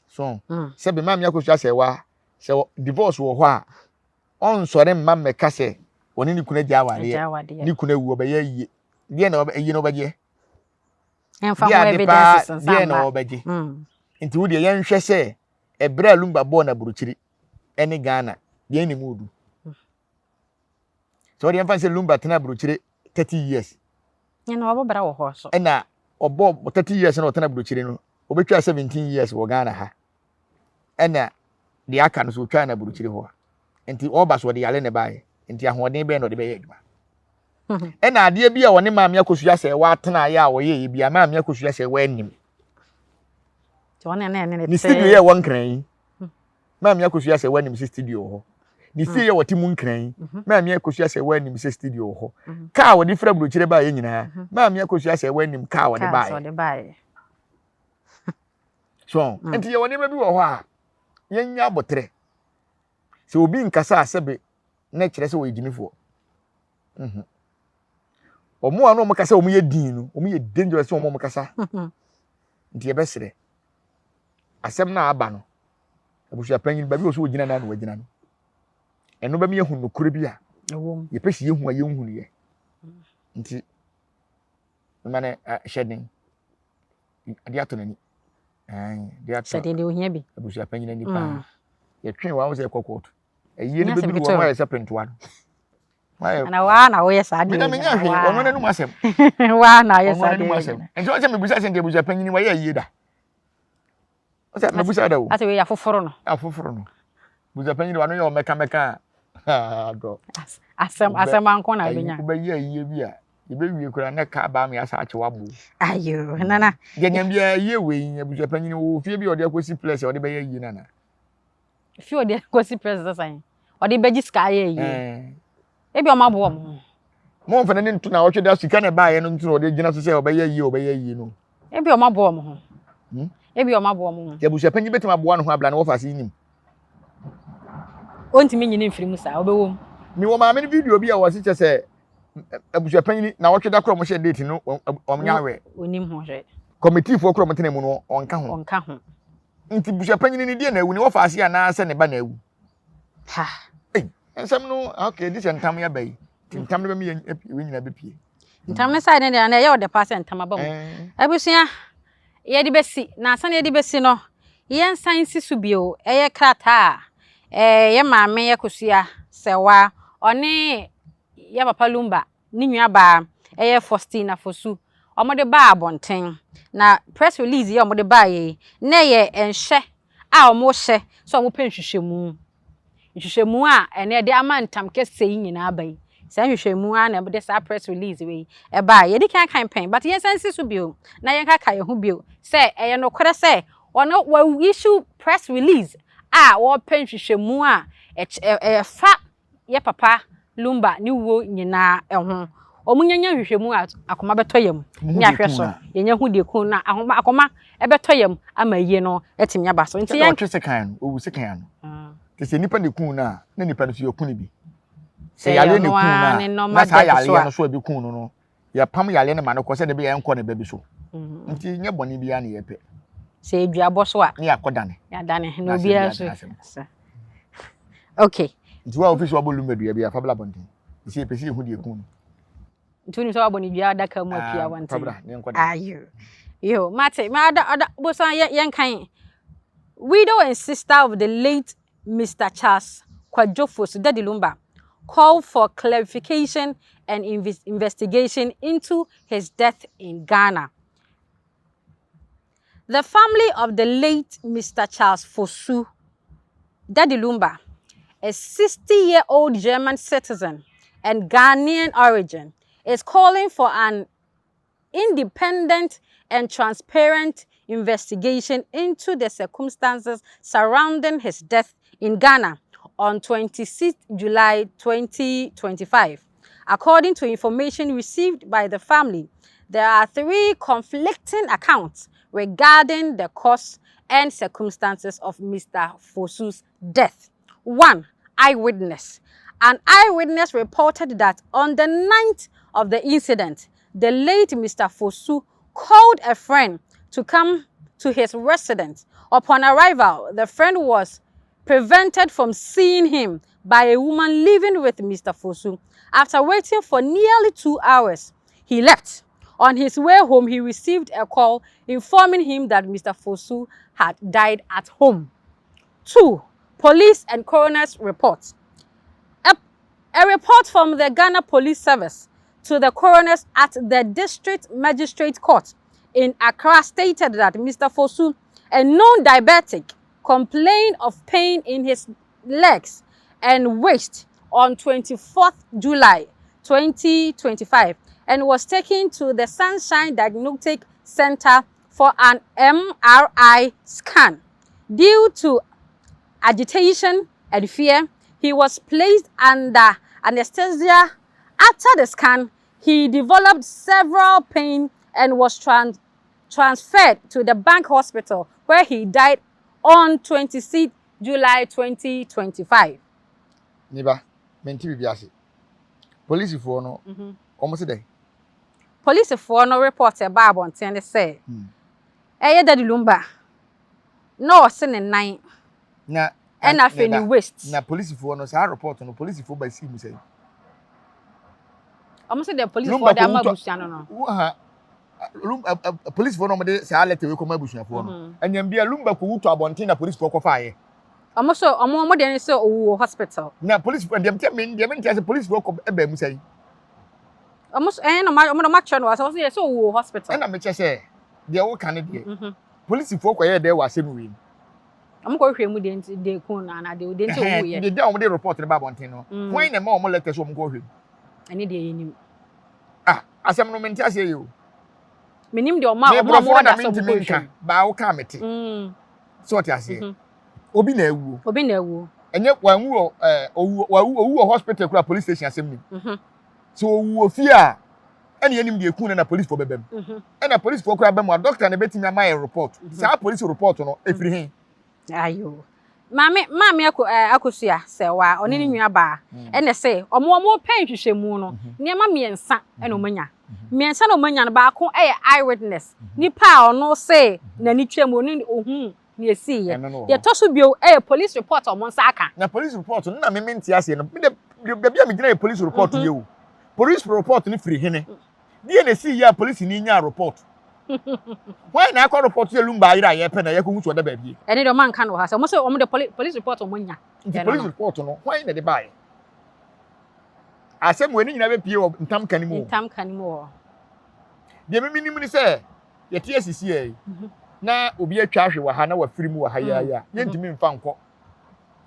so sɛ be mam yakosu asɛwa sɛ divorce wɔ hɔ a ɔnsɔre mma mmɛka sɛ wɔne ne kuna gya aware ne kuna wu ɔbɛyɛ yie deɛ na ɔbɛyɛ no ɔbɛgye ɛmfa ho evidence sansa deɛ na ɔbɛgye nti wo deɛ yɛnhwɛ sɛ ɛbrɛ lumba bɔ na abrokyire ɛne Ghana deɛ ne mu odu so deɛ yɛmfa sɛ lumba tena abrokyire 30 years ɛna ɔbɔbra wɔ hɔ so ɛna ɔbɔ 30 years na ɔtena abrokyire no obetwa 17 years wɔ Ghana ha ɛna deɛ aka no so twa na abrokyire hɔ nti ɔba so de yale ne bae nti ahoɔden bɛn no de bɛyɛ adwuma ɛna adeɛ bi a wɔne maame akosua sɛ watena ayɛ a wɔyɛ yi bia maame akosua sɛ wɔanim ne studio yɛ wɔn kran yi maame akosua sɛ wɔanim sɛ studio hɔ ne fie yɛ wɔte mu nkran yi maame akosua sɛ wɔanim sɛ studio hɔ kaa wɔde fra abrokyire ba yɛ nyinaa maame akosua sɛ wɔanim kaa wɔde bae so nti yɛ wɔne bi wɔ hɔ a yɛnya abotre sɛ obi nkasa asɛbe na kyerɛ sɛ wɔyɛ gyimifoɔ ɔmo ano ɔmo kasa ɔmo yɛ din no ɔmo yɛ dangerous ɔmo kasa nti yɛbɛsrɛ asɛm na aba no abusua panyin ba bi oso ogyina na wagyina no ɛno ba mi yɛhu no kure bi a yɛpɛ si yɛhu a yɛhu no yɛ nti mane hyɛden ade ato n'ani de ato hyɛden de ohia bi abusua panyin ani pa yɛtwe wa wo sɛ kɔkɔɔto ɛyie ne bebi wo ma yɛ sɛ pentoa no ana wa na wo yɛ saa de me nya hwe ɔno n'anum asɛm wa na yɛ saa de nti o sɛ me busa sɛ de abusua panyin wa yɛ yie da o sɛ me busa da wo ate we ya foforo no abusua panyin wa no yɛ o meka do asɛm anko na benya wo bɛ yɛ yie bi a yɛbɛwie kura na ka ba me asa akye wabo ayo nana ganyam bia yie we abusua panyin wo fie bi ɔde akosi place ɔde bɛyɛ yie nana fie ɔde akosi place san ɔde bɛgye ska yɛ yie ebi ọma bo ọmụ mo mfa ne ntu na ọtwe da sika na baa ye no ntu na ode gina so se obeye yie no ebi ọma bo ọmụ ho ebi ọma bo ọmụ ho ya bu shepanyi betima bo no ho abla na wo fa se nim ontimi nyine mfiri mu sa obewo mi wo ma me video bi a wo se che se abu shepanyi na ọtwe da kro mo she date no omnyawe onim ho hwe committee fo kro mo tene mu no onka ho nti bu shepanyi ni die na ewu ni wo fa se ana se ne ba na ewu ha ensam no okay this entam ya bai entam no be me nyina be pie entam ne side ne na ye o de pass entam abam abusua ye de besi na asa ne de besi no ye nsan si so bio eye krata ye maame ye kosua sewa one ye papa lumba ni nua ba eye Faustina Fosu omode ba abonten na press release ye omode ba ye na ye enhye a omo hye so omo penhwehwemu nhwehwemu a ene de ama ntam kese nyina abai sa nhwehwemu a na de sa press release we e ba ye di kan campaign but ye sense so bio na ye kaka ye ho bio say eye no kwere say ono wa issue press release a wo pen hwehwemu a fa ye papa Lumba ni wo nyina ho omunyanya hwehwemu akoma beto yam ni ahwe so yenya hu de kun na akoma ebeto yam ama yie no etimi aba so nti yen twese kan no owu se kan no kese nipa de kun na nipa no so yokun bi se yale ne kun na sa yale no so bi kun no ya pam yale ne ma no ko se de be yen ko ne ba bi so nti nye boni bia na yepe se eduabo so a ne akodane ya dane no bia so okay nti wa office wa bolum medua bia fa bla bonten isi pesi hu de kun ntuni so aboni bia daka mu apia wante fabra ne nkoda ayo yo mate ma ada bosan yen kan widow and sister of the late Mr. Charles Kwajofosu Daddy Lumba called for clarification and investigation into his death in Ghana. The family of the late Mr. Charles Fosu Daddy Lumba, a 60-year-old German citizen and Ghanaian origin, is calling for an independent and transparent investigation into the circumstances surrounding his death in Ghana on 26 July 2025. According to information received by the family, there are 3 conflicting accounts regarding the cause and circumstances of Mr. Fosu's death. 1. Eyewitness. An eyewitness reported that on the night of the incident, the late Mr. Fosu called a friend to come to his residence. Upon arrival, the friend was prevented from seeing him by a woman living with Mr. Fosu. After waiting for nearly 2 hours, he left. On his way home, he received a call informing him that Mr. Fosu had died at home. 2. Police and coroner's report. A report from the Ghana Police Service to the coroners at the District Magistrate Court in Accra stated that Mr. Fosu, a known diabetic, complained of pain in his legs and waist on 24th July 2025 and was taken to the Sunshine Diagnostic Center for an MRI scan. Due to agitation and fear, he was placed under anesthesia. After the scan, he developed several pain and was transferred to the Bank Hospital, where he died on 26 July 2025. Niba, menti bibiase. Police for no, almost a day. Police for no report about bonten say. Daddy Lumba. No, sin and 9. Na and I feel waste. Na police for no say report no police for by see me say. Almost the police for the Mabusiano. Police for no say I let we come Mabusiano for no. And you be a Lumba ko to abonten na police for fire. Almost so more than say hospital. Na police and them tell me the police for ebe mu say. Almost no match no was also so hospital. And I me say they all can dey. Police for ko here there was same way. I'm going to hwemu de kun na de de nti owo ye. Dey on dey report na ba bonten no. When na ma o letter so mo go hwemu. Ani de yenim. Ah, asem no menti ase ye o. Menim de o ma da so go hwemu. Ba wo ka mete. So what you say? Obi na ewu. Obi na ewu. Enye wanwu owu hospital kura police station asem ni. So owu ofie a ene yenim de kun na police for bebem. Na police for kura bem a doctor na betimi ama a report. Say police report no efiri hin. Ayo. Mami akosua se wa oni ni nwa ba ene se omo pen hwehwemu no niam miensa ene omanya miensa na omanya no ba ko eyewitness nipa ono se na ni twemu ni ohun ni esi ye to so bio police report omo nsa aka na police report na me menti ase no be bia me gina police report ye o police report ni free hene die na si ya police ni nya report. Why na call report to Lumba ira ye pe na ye ko hu so da ba bie. Ene do man kan no ha se mo se o mo de police report o mo nya. The police report no why na de buy. Asem we ni nyina be pie o ntam kanimu. Ntam kanimu. De me minim ni se ye tie sisi e. Na obi atwa hwe wa ha na wa firi mu wa ha ya ya. Ye ntimi mfa nko.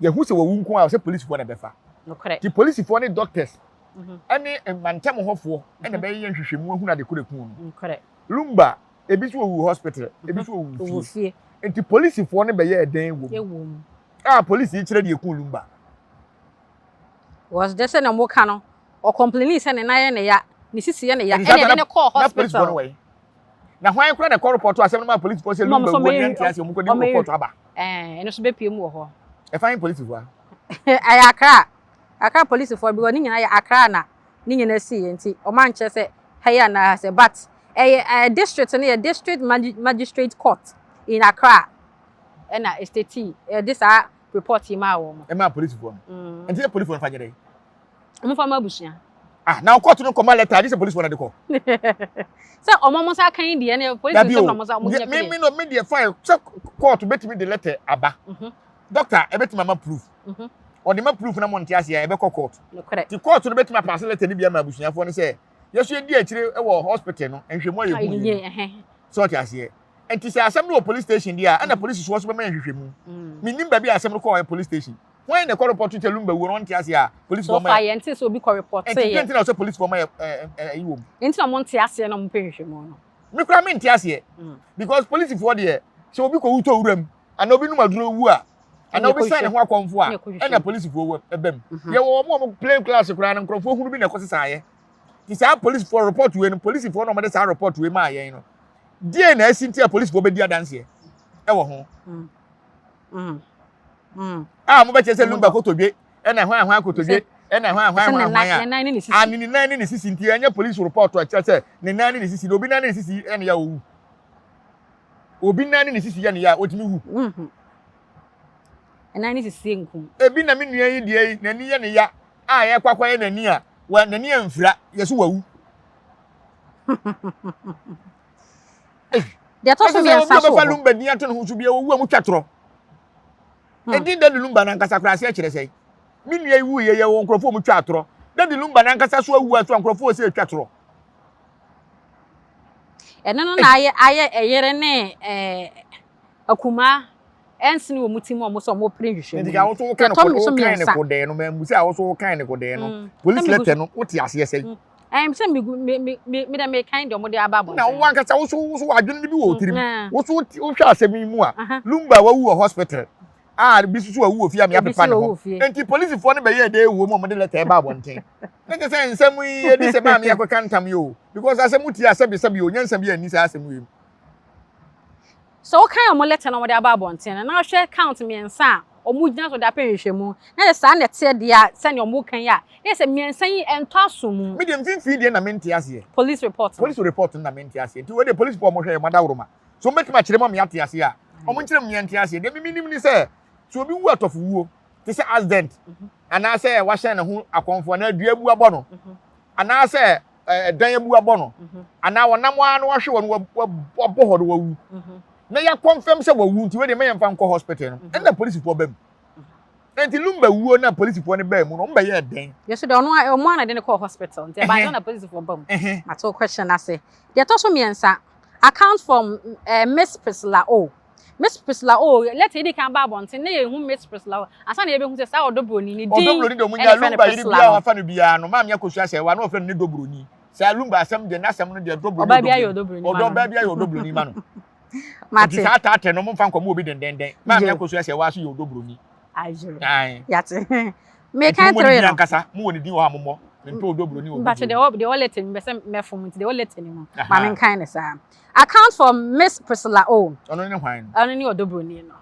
Ye hu se wo wu nko a se police for na befa. No correct. The police for ni doctors. Ani mantem hofo ene be ye nhwehwemu hu na de koreku no. Correct. Lumba ebi so wu hospital ebi so wu fie enti police for ne be ye den wo police yi kire de ku Lumba. Was just na mo ka no o complain say ne na ye ne ya ni sisi ye ne ya e ne call hospital. Na hwan kura na call report asem no ma police force Lumba go ni antia se mo ko ni report aba. Eno so be pie mu ho. E fine police for. Aya Accra police for because ni nyina ya Accra na ni nyina si enti o man che say hey na say but district na district magistrate court in Accra and estate this are report him out. E ma police for. Enti police for fa jere. Mo fa ma busia. Now court no come letter this police for na dey call. So omomo sa kan die na police say no mo sa mo nya. Me no me dey file court betimi the letter aba. Doctor e betimi ma proof. Or the ma proof na monte ase e be court. No correct. The court no betimi pass letter ni bia ma busuafo no say yeso e di akire e wo hospital no enhwemu ayebu. So what ase. Enti say asem no police station dia and the police so be ma enhwemu. Minim ba bia asem no call police station. When the call report to Lumba we run ase a police for my enti so be call report say. Enti na so police for my iwo. Enti na monte ase na mo penhwemu no. Me kura me nti ase because police for there so obi ko wuto wuram and obi numa duro wu a and obi sign ho akonfo a and the police for wo ebem ye wo mo play class kura na nkrofo hunu bi na kosesa ye ti say police for report we no police for no mo dey say report we ma ye no die na asinti a police for be dia dance ye e wo ho mo be che say Lumba kotodwe e na hwan kotodwe e na hwan ya ni nine ni sisi nti anya police report a che say ni nine ni sisi obi nine ni sisi e na ya owu obi nine ni sisi ya ni ya otimi hu nine ni sisi nkum ebi na me nua yi die na ni ya ne ya a ye kwakwa ye na ni a wa na ni amfira yeso wawu dia to so me ansa so fa Lumba ni ato no hu so bia owu amu twatro edi da Lumba na nkasa kra se akire sei me nua yi wu ye wo nkrofo mu twatro da Lumba na nkasa so awu ato nkrofo se twatro eno no na aye eyere ne akuma ensini wo mutim o so mo prehwehwe ndi ga wo so kan ko de no ma musi a wo so kan ne ko de no police letter no wo ti ase sei se me da me kind of mo de ababo na wo ankasa wo so adwene bi wo tirim wo so wo hwa asemi mu a Lumba wawu ho hospital bi susu wawu ofia me apepa ne ho enti police for ne be ye de wo mo de letter e ba bonten nka say nsem yi di se ba me yakọ kantam yo because asem ti asebi onyansam ye ani say asem wi so kan o letter no mo de ababo bonten na hwe count me ensa omu gina so da penhwehwe mu na de sa na te de a se ne omu kan ya na se me ensa yi ento asomu me de mfimfi de na mente ase police report na mente ase ti we de police for mo hwe mada woroma so metima kire mo me ate ase a omu kire me ante ase de minim ni se so obi wu atofu wuo ti se accident ana se wa hye ne ho akonfo na adua bu abo no ana se dan bu abo no ana wonam anu wa hwe won wo boho do wawu na ya confirm say wawu nti we de me yemfa nko hospital no and the police for bam enti Lumba wuo na police for ne ba mu no mba ye den yeso de ono omo na de ne call hospital nti ba na police for bam ato question ase de to so miensa account from Miss Priscilla O. Miss Priscilla O, let it can ba bonte na ye hu Miss Priscilla asa na ye be hu say sa odobroni ni din odobroni de munya Lumba yiri bia wa fa no bia no ma me akosua say wa na ofre ne dobroni say Lumba asem de na asem no de dobroni oba bia ye odobroni odoba bia ye odobroni ma no mate sa ta no mo fa nkomo obi dendenden ma me akosua say wa so ye odobroni ajuru ai yate me kan tere no nkasa mo woni din wa mommo me pe odobroni odobroni but the wallet me say me fom the wallet ni mo ma me kan ne sa account for Miss Priscilla O. Ono ne hwan ono ni odobroni no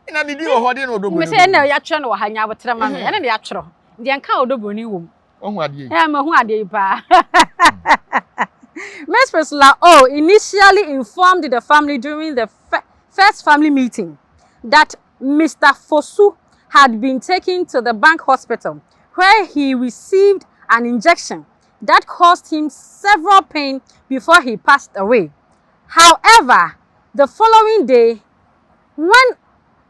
ina didi o hode no odobroni me say na ya twere no ha nya botre ma me ene na ya twere ndi anka odobroni wom ohu ade ma hu ade pa Miss Priscilla O initially informed the family during the first family meeting that Mr. Fosu had been taken to the bank hospital where he received an injection that caused him several pain before he passed away. However, the following day, when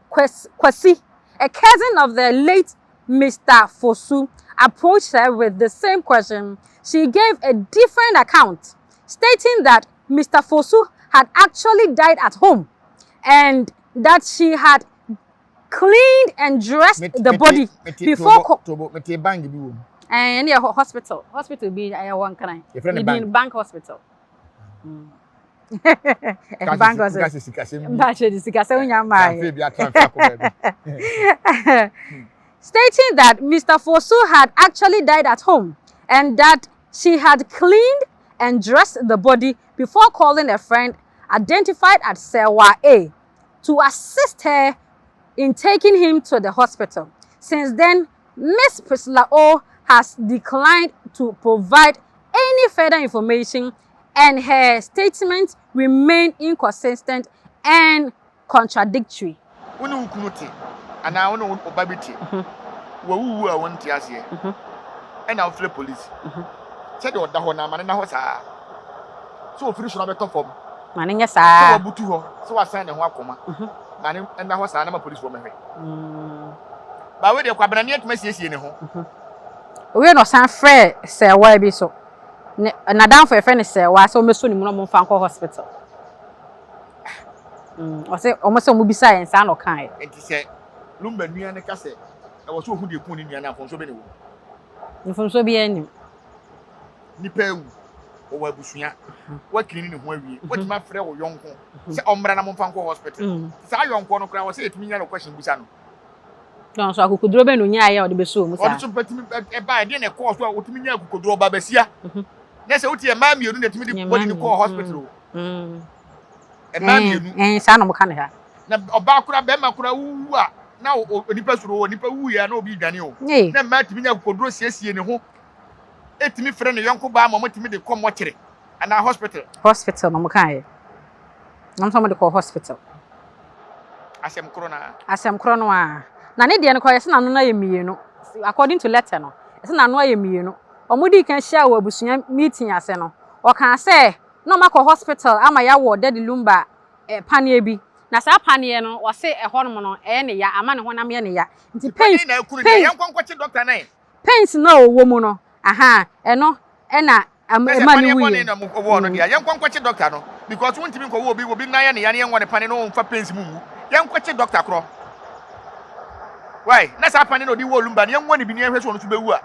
Kwesi, a cousin of the late Mr. Fosu, approached her with the same question, she gave a different account, stating that Mr. Fosu had actually died at home and that she had cleaned and dressed the body before and hospital be I one kind in bank hospital Bango stating that Mr. Fosu had actually died at home and that she had cleaned and dressed the body before calling a friend identified as Sewa A to assist her in taking him to the hospital. Since then, Miss Priscilla O has declined to provide any further information and her statements remain inconsistent and contradictory. Ana wono obabiti wo a wonti ase and I'll flip police said the oda ho na mane na ho saa so ofiri so na beto fom mane nya saa so obutu ho so asan ne ho akoma mane na ho saa na ma police wo mehwe ba we de kwa bana ne atuma siesie ne ho we no san frɛ sɛ wa bi so na dan for friend sɛ wa so meso ni mu no mo fa nkɔ hospital ɔsɛ ɔmo sɛ ɔmo bisa yɛn saa no kan enti sɛ lumba nua ne ka sɛ ɛwɔ so ohu de kun ni nua na fonso be ne wo mfonso bi anim nipa ewu o wa busua wa kini ne ho awie watima frɛ wo yonko sɛ ɔmra na mo fa nkɔ hospital saa yonko no kra wo sɛ etumi nya no question busa no don so akukuduro be no nya ya ɔde be so mu saa ɔde so patimi e ba de ne kɔ so a otumi nya akukuduro ba basia na sɛ wotie ma mienu na etumi de body ne kɔ hospital e ma mienu saa no mo ka ne ha na oba kura be ma kura wu a na onipa suro onipa wu ya na obi dwane o na ma timi nya akukuduro siesie ne ho etimi frɛ ne yonko ba ma motimi de kɔ mɔkyere ana hospital no mo kan ye nam so mo de kɔ hospital asɛm kro no a na ne de ne kɔ yɛ se na no na yɛ mienu according to letter no yɛ se na no yɛ mienu omudi kan hia wɔ abusua meeting ase no ɔka sɛ no makɔ hospital ama ya wɔ daddy lumba panie bi na saa panie no wɔ se ɛhɔ no no ɛyɛ ne ya ama ne honam yɛ ne ya nti pains doctor nai pains na ɔwɔ mu no aha ɛno ɛna ama ne wi na mo wɔ no dia yɛnkɔnkɔkye doctor no because wontimi nkɔ wɔ obi na yɛ ne ya ne yɛnwɔ ne panie no mfa pains mu mu yɛnkɔkye doctor kro why na saa panie no di wɔ lumba ne yɛnwɔ ne bi ne yɛhwɛ so no so bewu a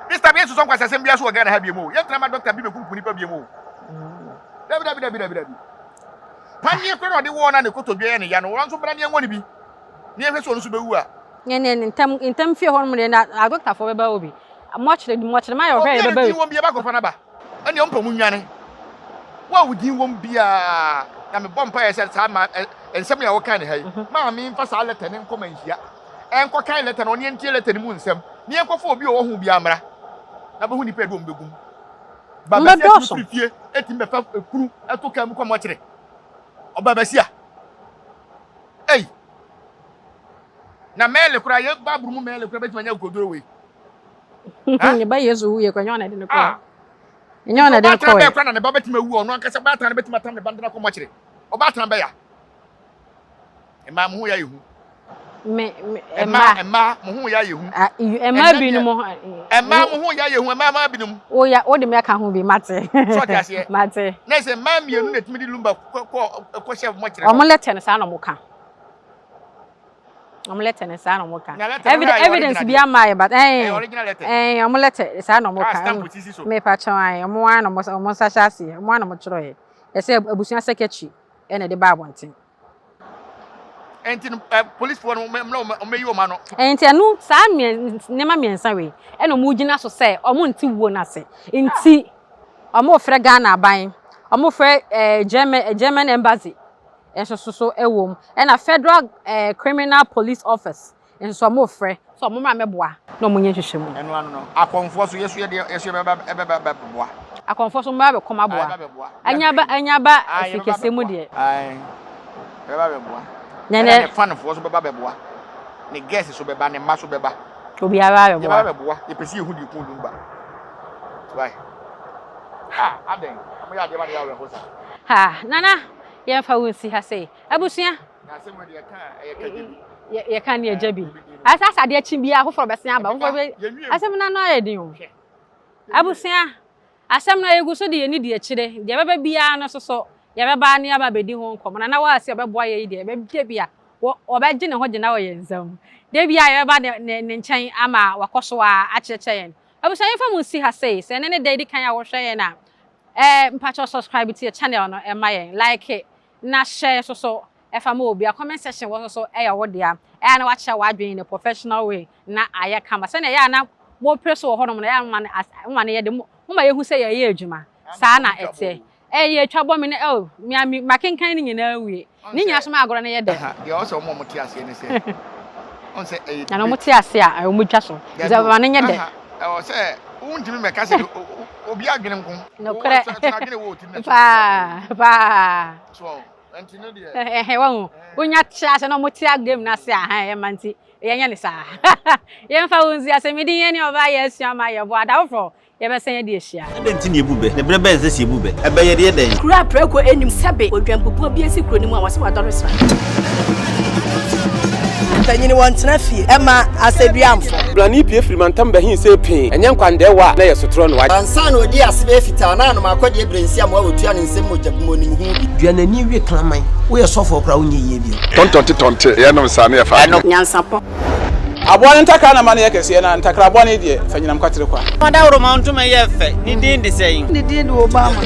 Mr. Bien so kwasa sem bia so o Ghana ha bia mo yentra ma doctor bi be kunku nipa bia mo dabi panye kro no de wo na ne kotodwe ne ya no won so bra ne enwo ne bi ne ehwe so no so bewu a ne ntem fie ho no me na doctor fo be ba obi mo chere ma yo hwe be ba obi won bia ba ko fa na ba ene ompa mu nwane wa wudi won bia na me bompa ye se sa ma ensem ya wo kan ne ha yi ma me mfa sa letter ne nkoma nhia enko kan letter no ne entie letter ne mu nsem ne enko fo obi o wo hu bia amra na be hu ni pedo mbegum baba se fie etimbe fa kuru eto kan mu kwa mo kire obaba sia ei na mele kura ye baburu mu mele kura betima nya kodoro we ne ba yesu wu ye kwa nyona de ne ko nyona de ko ba kura na ne ba betima wu ono ankasa ba tan betima tam ne bandana ko mo kire oba tan be ya ema mu hu ya yehu Emma mo hu ya yehu Emma binu mo Emma mo hu ya yehu Emma binu mo o ya o de me aka hu bi mate so ti ase mate na se ma mienu na timi di lumba ko chef mo kire o mo lete ne sa na mo ka o mo lete ne sa na mo ka evidence bi amaye but o mo lete sa na mo ka me pa chan o mo an o mo sa chase o mo an mo chiro ye e se abusua secretary e na de ba abonten enti police for no meyi o ma no enti anu saa nema miensa we e no mu gina so se o mo nti wuo na se enti o mo frɛ Ghana ban o mo frɛ German embassy so ewom e na Federal Criminal Police Office enso o mo frɛ so o mo ma meboa na o mo nye hwehwɛ mu enu anu no akonfo so yesu ye beba boa akonfo so mba be koma boa anyaba afikese mu de ai beba boa ne fan for so beba beboa ne guest so beba ne ma so beba obi ara beboa e pesi ehu di kun lumba why aden mo ya de ba ya we ho sa nana ye fa wonsi ha sei abusua na se mo de ka ye kan ye jabi asa de achi bia ho for besen aba ho be asem na no ayedin o abusua asem na yegu so de ye ni de akire de beba bia no so ya beba ne aba bedi ho nkom na wa ase obeboa ye de be bia obeje ne ho je na wo ye nzam de bia ya beba ne nchen ama wakoso a acheche yen abusan yefa mu si ha sei se ne de kan ya wo hwe ye na mpacho subscribe to your channel no my like it na share so if I'm obi a comment section was so wo dia na watch wadwen in a professional way na aye kama say na ya na wo press wo honom na ya ma na ye de mo ma ye hu say ye adwuma saa na ete ye twabo me na mi makenkan ni nyina wie ni nyina so ma agoro na ye de ye o so mo ti ase ni say on say na no mo ti ase a o mo twa so ze ba na nye de o say untimi me ka say obi adwene nko no kre pa so antino de wahu unya tia se no mo tia game na se aha ye manti ye nya ni sa ye mfa wonzi asemidi ye ni oba ye asua ma ye bo adawfo ye be sen ye de ehia e nti ni ebube ne brebe ze si ebube e be ye de den kura preko enim sebe odwampopo bi esi kuro ni mu a wase wadoro sra tanyini wontena fie ema aseduamfo blani pie frimantam be hin se pin enye nkwande wa na ye sotro no wa ansa na odi asebe fita na no makodi ebrensi am wa otua ne nsem mojabumo nim hu duanani wie klaman wo ye sofo kra wo nye ye bi tontonte ye no sa na ye fa nyansapo aboa ntaka na ma na ye kese na ntakra aboa ne de fanyinam kwatere kwa da woro ma ntoma ye fe ni din de sei ni din de obama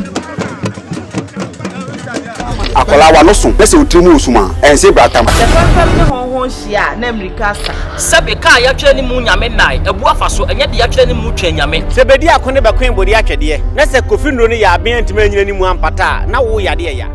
akola wa no so pese otrimu osuma ense bratam fam ne honhon hia na amerika sa sabe ka ya twa ni mu nyame nai ebu afa so enye de ya twa ni mu twa nyame se bedi akone be kwen bodi atwede na se kofi nro ne ya aben ntima nyina ni mu ampata na wo yade ya